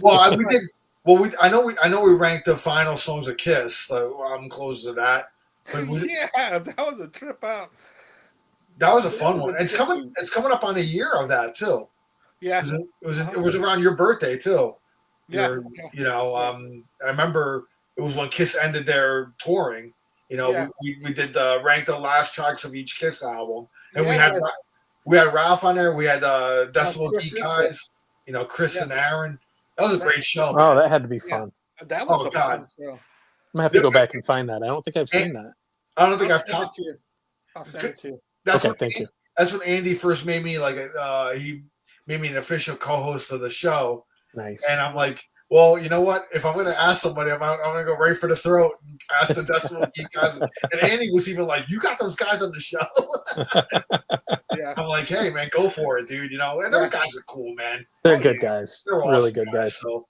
Well, we did. Well, I know we ranked the final songs of Kiss. So I'm close to that. But that was a trip out. That was a fun one. It's coming up on a year of that too. Yeah, it was around your birthday too. Yeah. I remember it was when Kiss ended their touring. We did rank the last tracks of each Kiss album, and we had Ralph on there. We had Decibel Geek guys. Chris and Aaron. That was a great show. Oh, that had to be fun. That was a fun show. I'm gonna have to go back and find that. I don't think I've seen that. I don't think I've talked to you. I'll send it to you. Thank you. That's when Andy first made me he made me an official co-host of the show. Nice. And I'm like, well, you know what? If I'm going to ask somebody, I'm going to go right for the throat and ask the Decibel Geek guys. And Andy was even like, you got those guys on the show. Yeah. I'm like, hey, man, go for it, dude. And those guys are cool, man. They're good guys. They're awesome really good guys. So,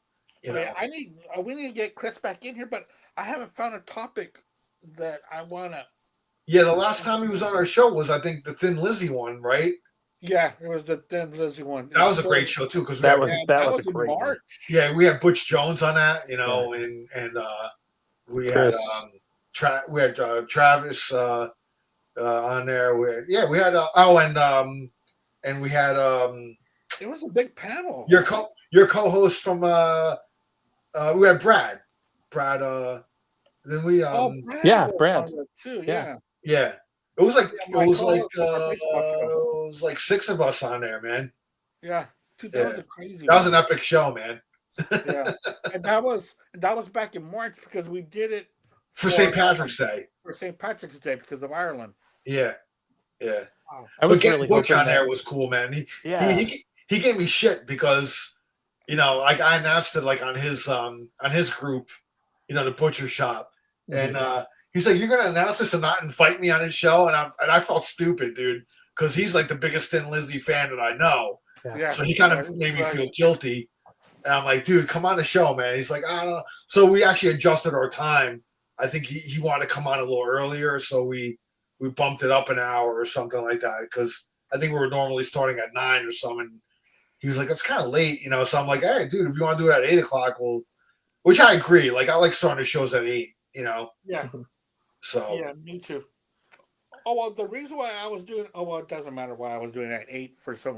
we need to get Chris back in here, but I haven't found a topic that I want to. Yeah, the last time he was on our show was, I think, the Thin Lizzy one, right? Yeah, it was the Thin Lizzy one. That was a great show too, because that was a great one. Yeah, we had Butch Jones on that, and we had Travis on there. We had and we had it was a big panel. Your co-host from we had Brad. Then we Brad too. Yeah. It was like 6 of us on there, man. Yeah, dude, that was a crazy. That was an epic show, man. Yeah, and that was back in March because we did it for St. Patrick's Day. for St. Patrick's Day because of Ireland. Yeah, yeah. Wow. I But was getting really Butch hoping on there that. was cool, man. Yeah. He gave me shit because like I announced it like on his group, the butcher shop, and he's like, "You're gonna announce this and not invite me on his show?" And I felt stupid, dude, because he's like the biggest Thin Lizzy fan that I know. Yeah. So he kind of made me feel guilty. And I'm like, dude, come on the show, man. He's like, I don't know. So we actually adjusted our time. I think he wanted to come on a little earlier, so we bumped it up an hour or something like that because I think we were normally starting at 9 or something. He was like, it's kind of late, So I'm like, hey, dude, if you want to do it at 8 o'clock, well, which I agree. Like, I like starting the shows at 8, Yeah. So Yeah, me too. Oh well, the reason why I was doing it doesn't matter why I was doing it at 8 for so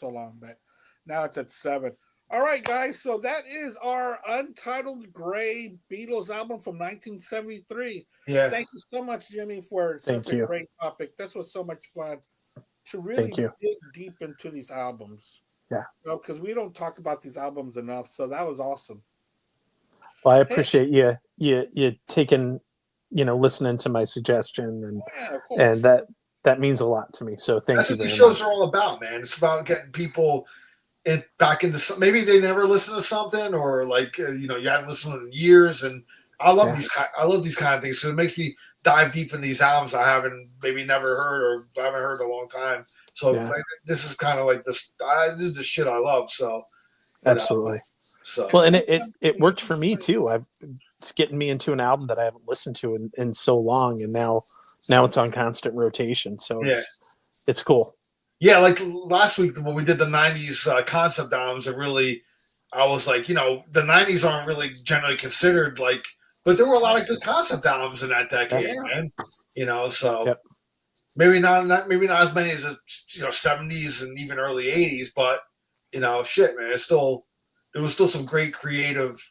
long, but now it's at 7. All right, guys. So that is our Untitled Gray Beatles album from 1973. Yeah. Thank you so much, Jimmy, for such a great topic. This was so much fun to really dig deep into these albums. Yeah. Because we don't talk about these albums enough. So that was awesome. Well, I appreciate you taking, listening to my suggestion, and that means a lot to me. So thank you very much. That's what these shows are all about, man. It's about getting people back into maybe they never listen to something, or like you haven't listened in years. And I love these kind of things. So it makes me dive deep in these albums I haven't maybe never heard or I haven't heard in a long time. So this is kind of like this. This is the shit I love. So absolutely. Well, and it worked for me too. It's getting me into an album that I haven't listened to in so long, and now it's on constant rotation. So it's cool. Yeah, like last week when we did the 90s concept albums, I was like, the 90s aren't really generally considered like, but there were a lot of good concept albums in that decade, man. So maybe not as many as 70s and even early 80s, but shit, man, there was still some great creative,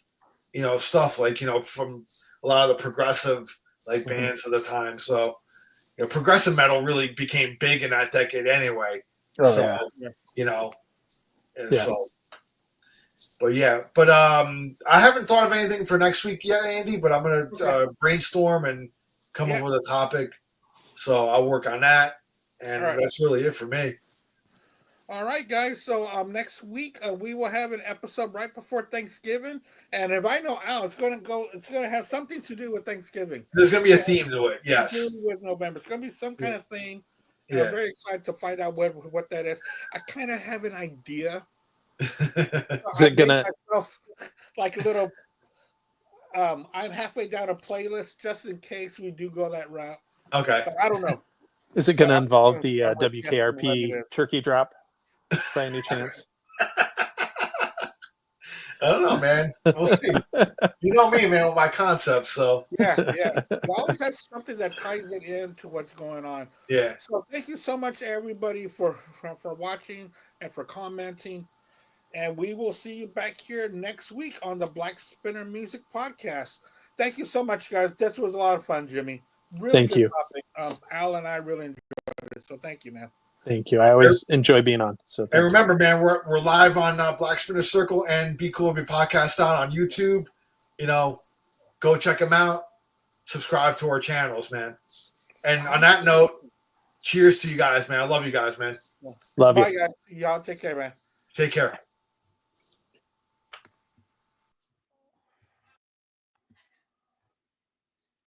stuff like from a lot of the progressive like bands of the time. So. Progressive metal really became big in that decade anyway. So, but I haven't thought of anything for next week yet, Andy, but I'm going to brainstorm and come up with a topic. So I'll work on that. And that's really it for me. All right, guys. So next week we will have an episode right before Thanksgiving, and if I know Al, it's going to have something to do with Thanksgiving. There's going to be a theme to it. Yes. With November, it's going to be some kind of theme. And I'm very excited to find out what that is. I kind of have an idea. Is it gonna like a little? I'm halfway down a playlist just in case we do go that route. Okay. But I don't know. Is it going to involve the WKRP turkey drop? By any chance? I don't know, man. We'll see. You know me, man, with my concepts. So yeah. I always have something that ties it into what's going on. Yeah. So thank you so much, everybody, for watching and for commenting. And we will see you back here next week on the Black Spinner Music Podcast. Thank you so much, guys. This was a lot of fun, Jimmy. Really thank you. Topic. Al and I really enjoyed it. So thank you, man. Thank you. I always enjoy being on. So and remember, man, we're live on Black Spinner Circle and Be Cool Be Podcast on YouTube. Go check them out. Subscribe to our channels, man. And on that note, cheers to you guys, man. I love you guys, man. Love you. Bye, guys. Y'all take care, man. Take care.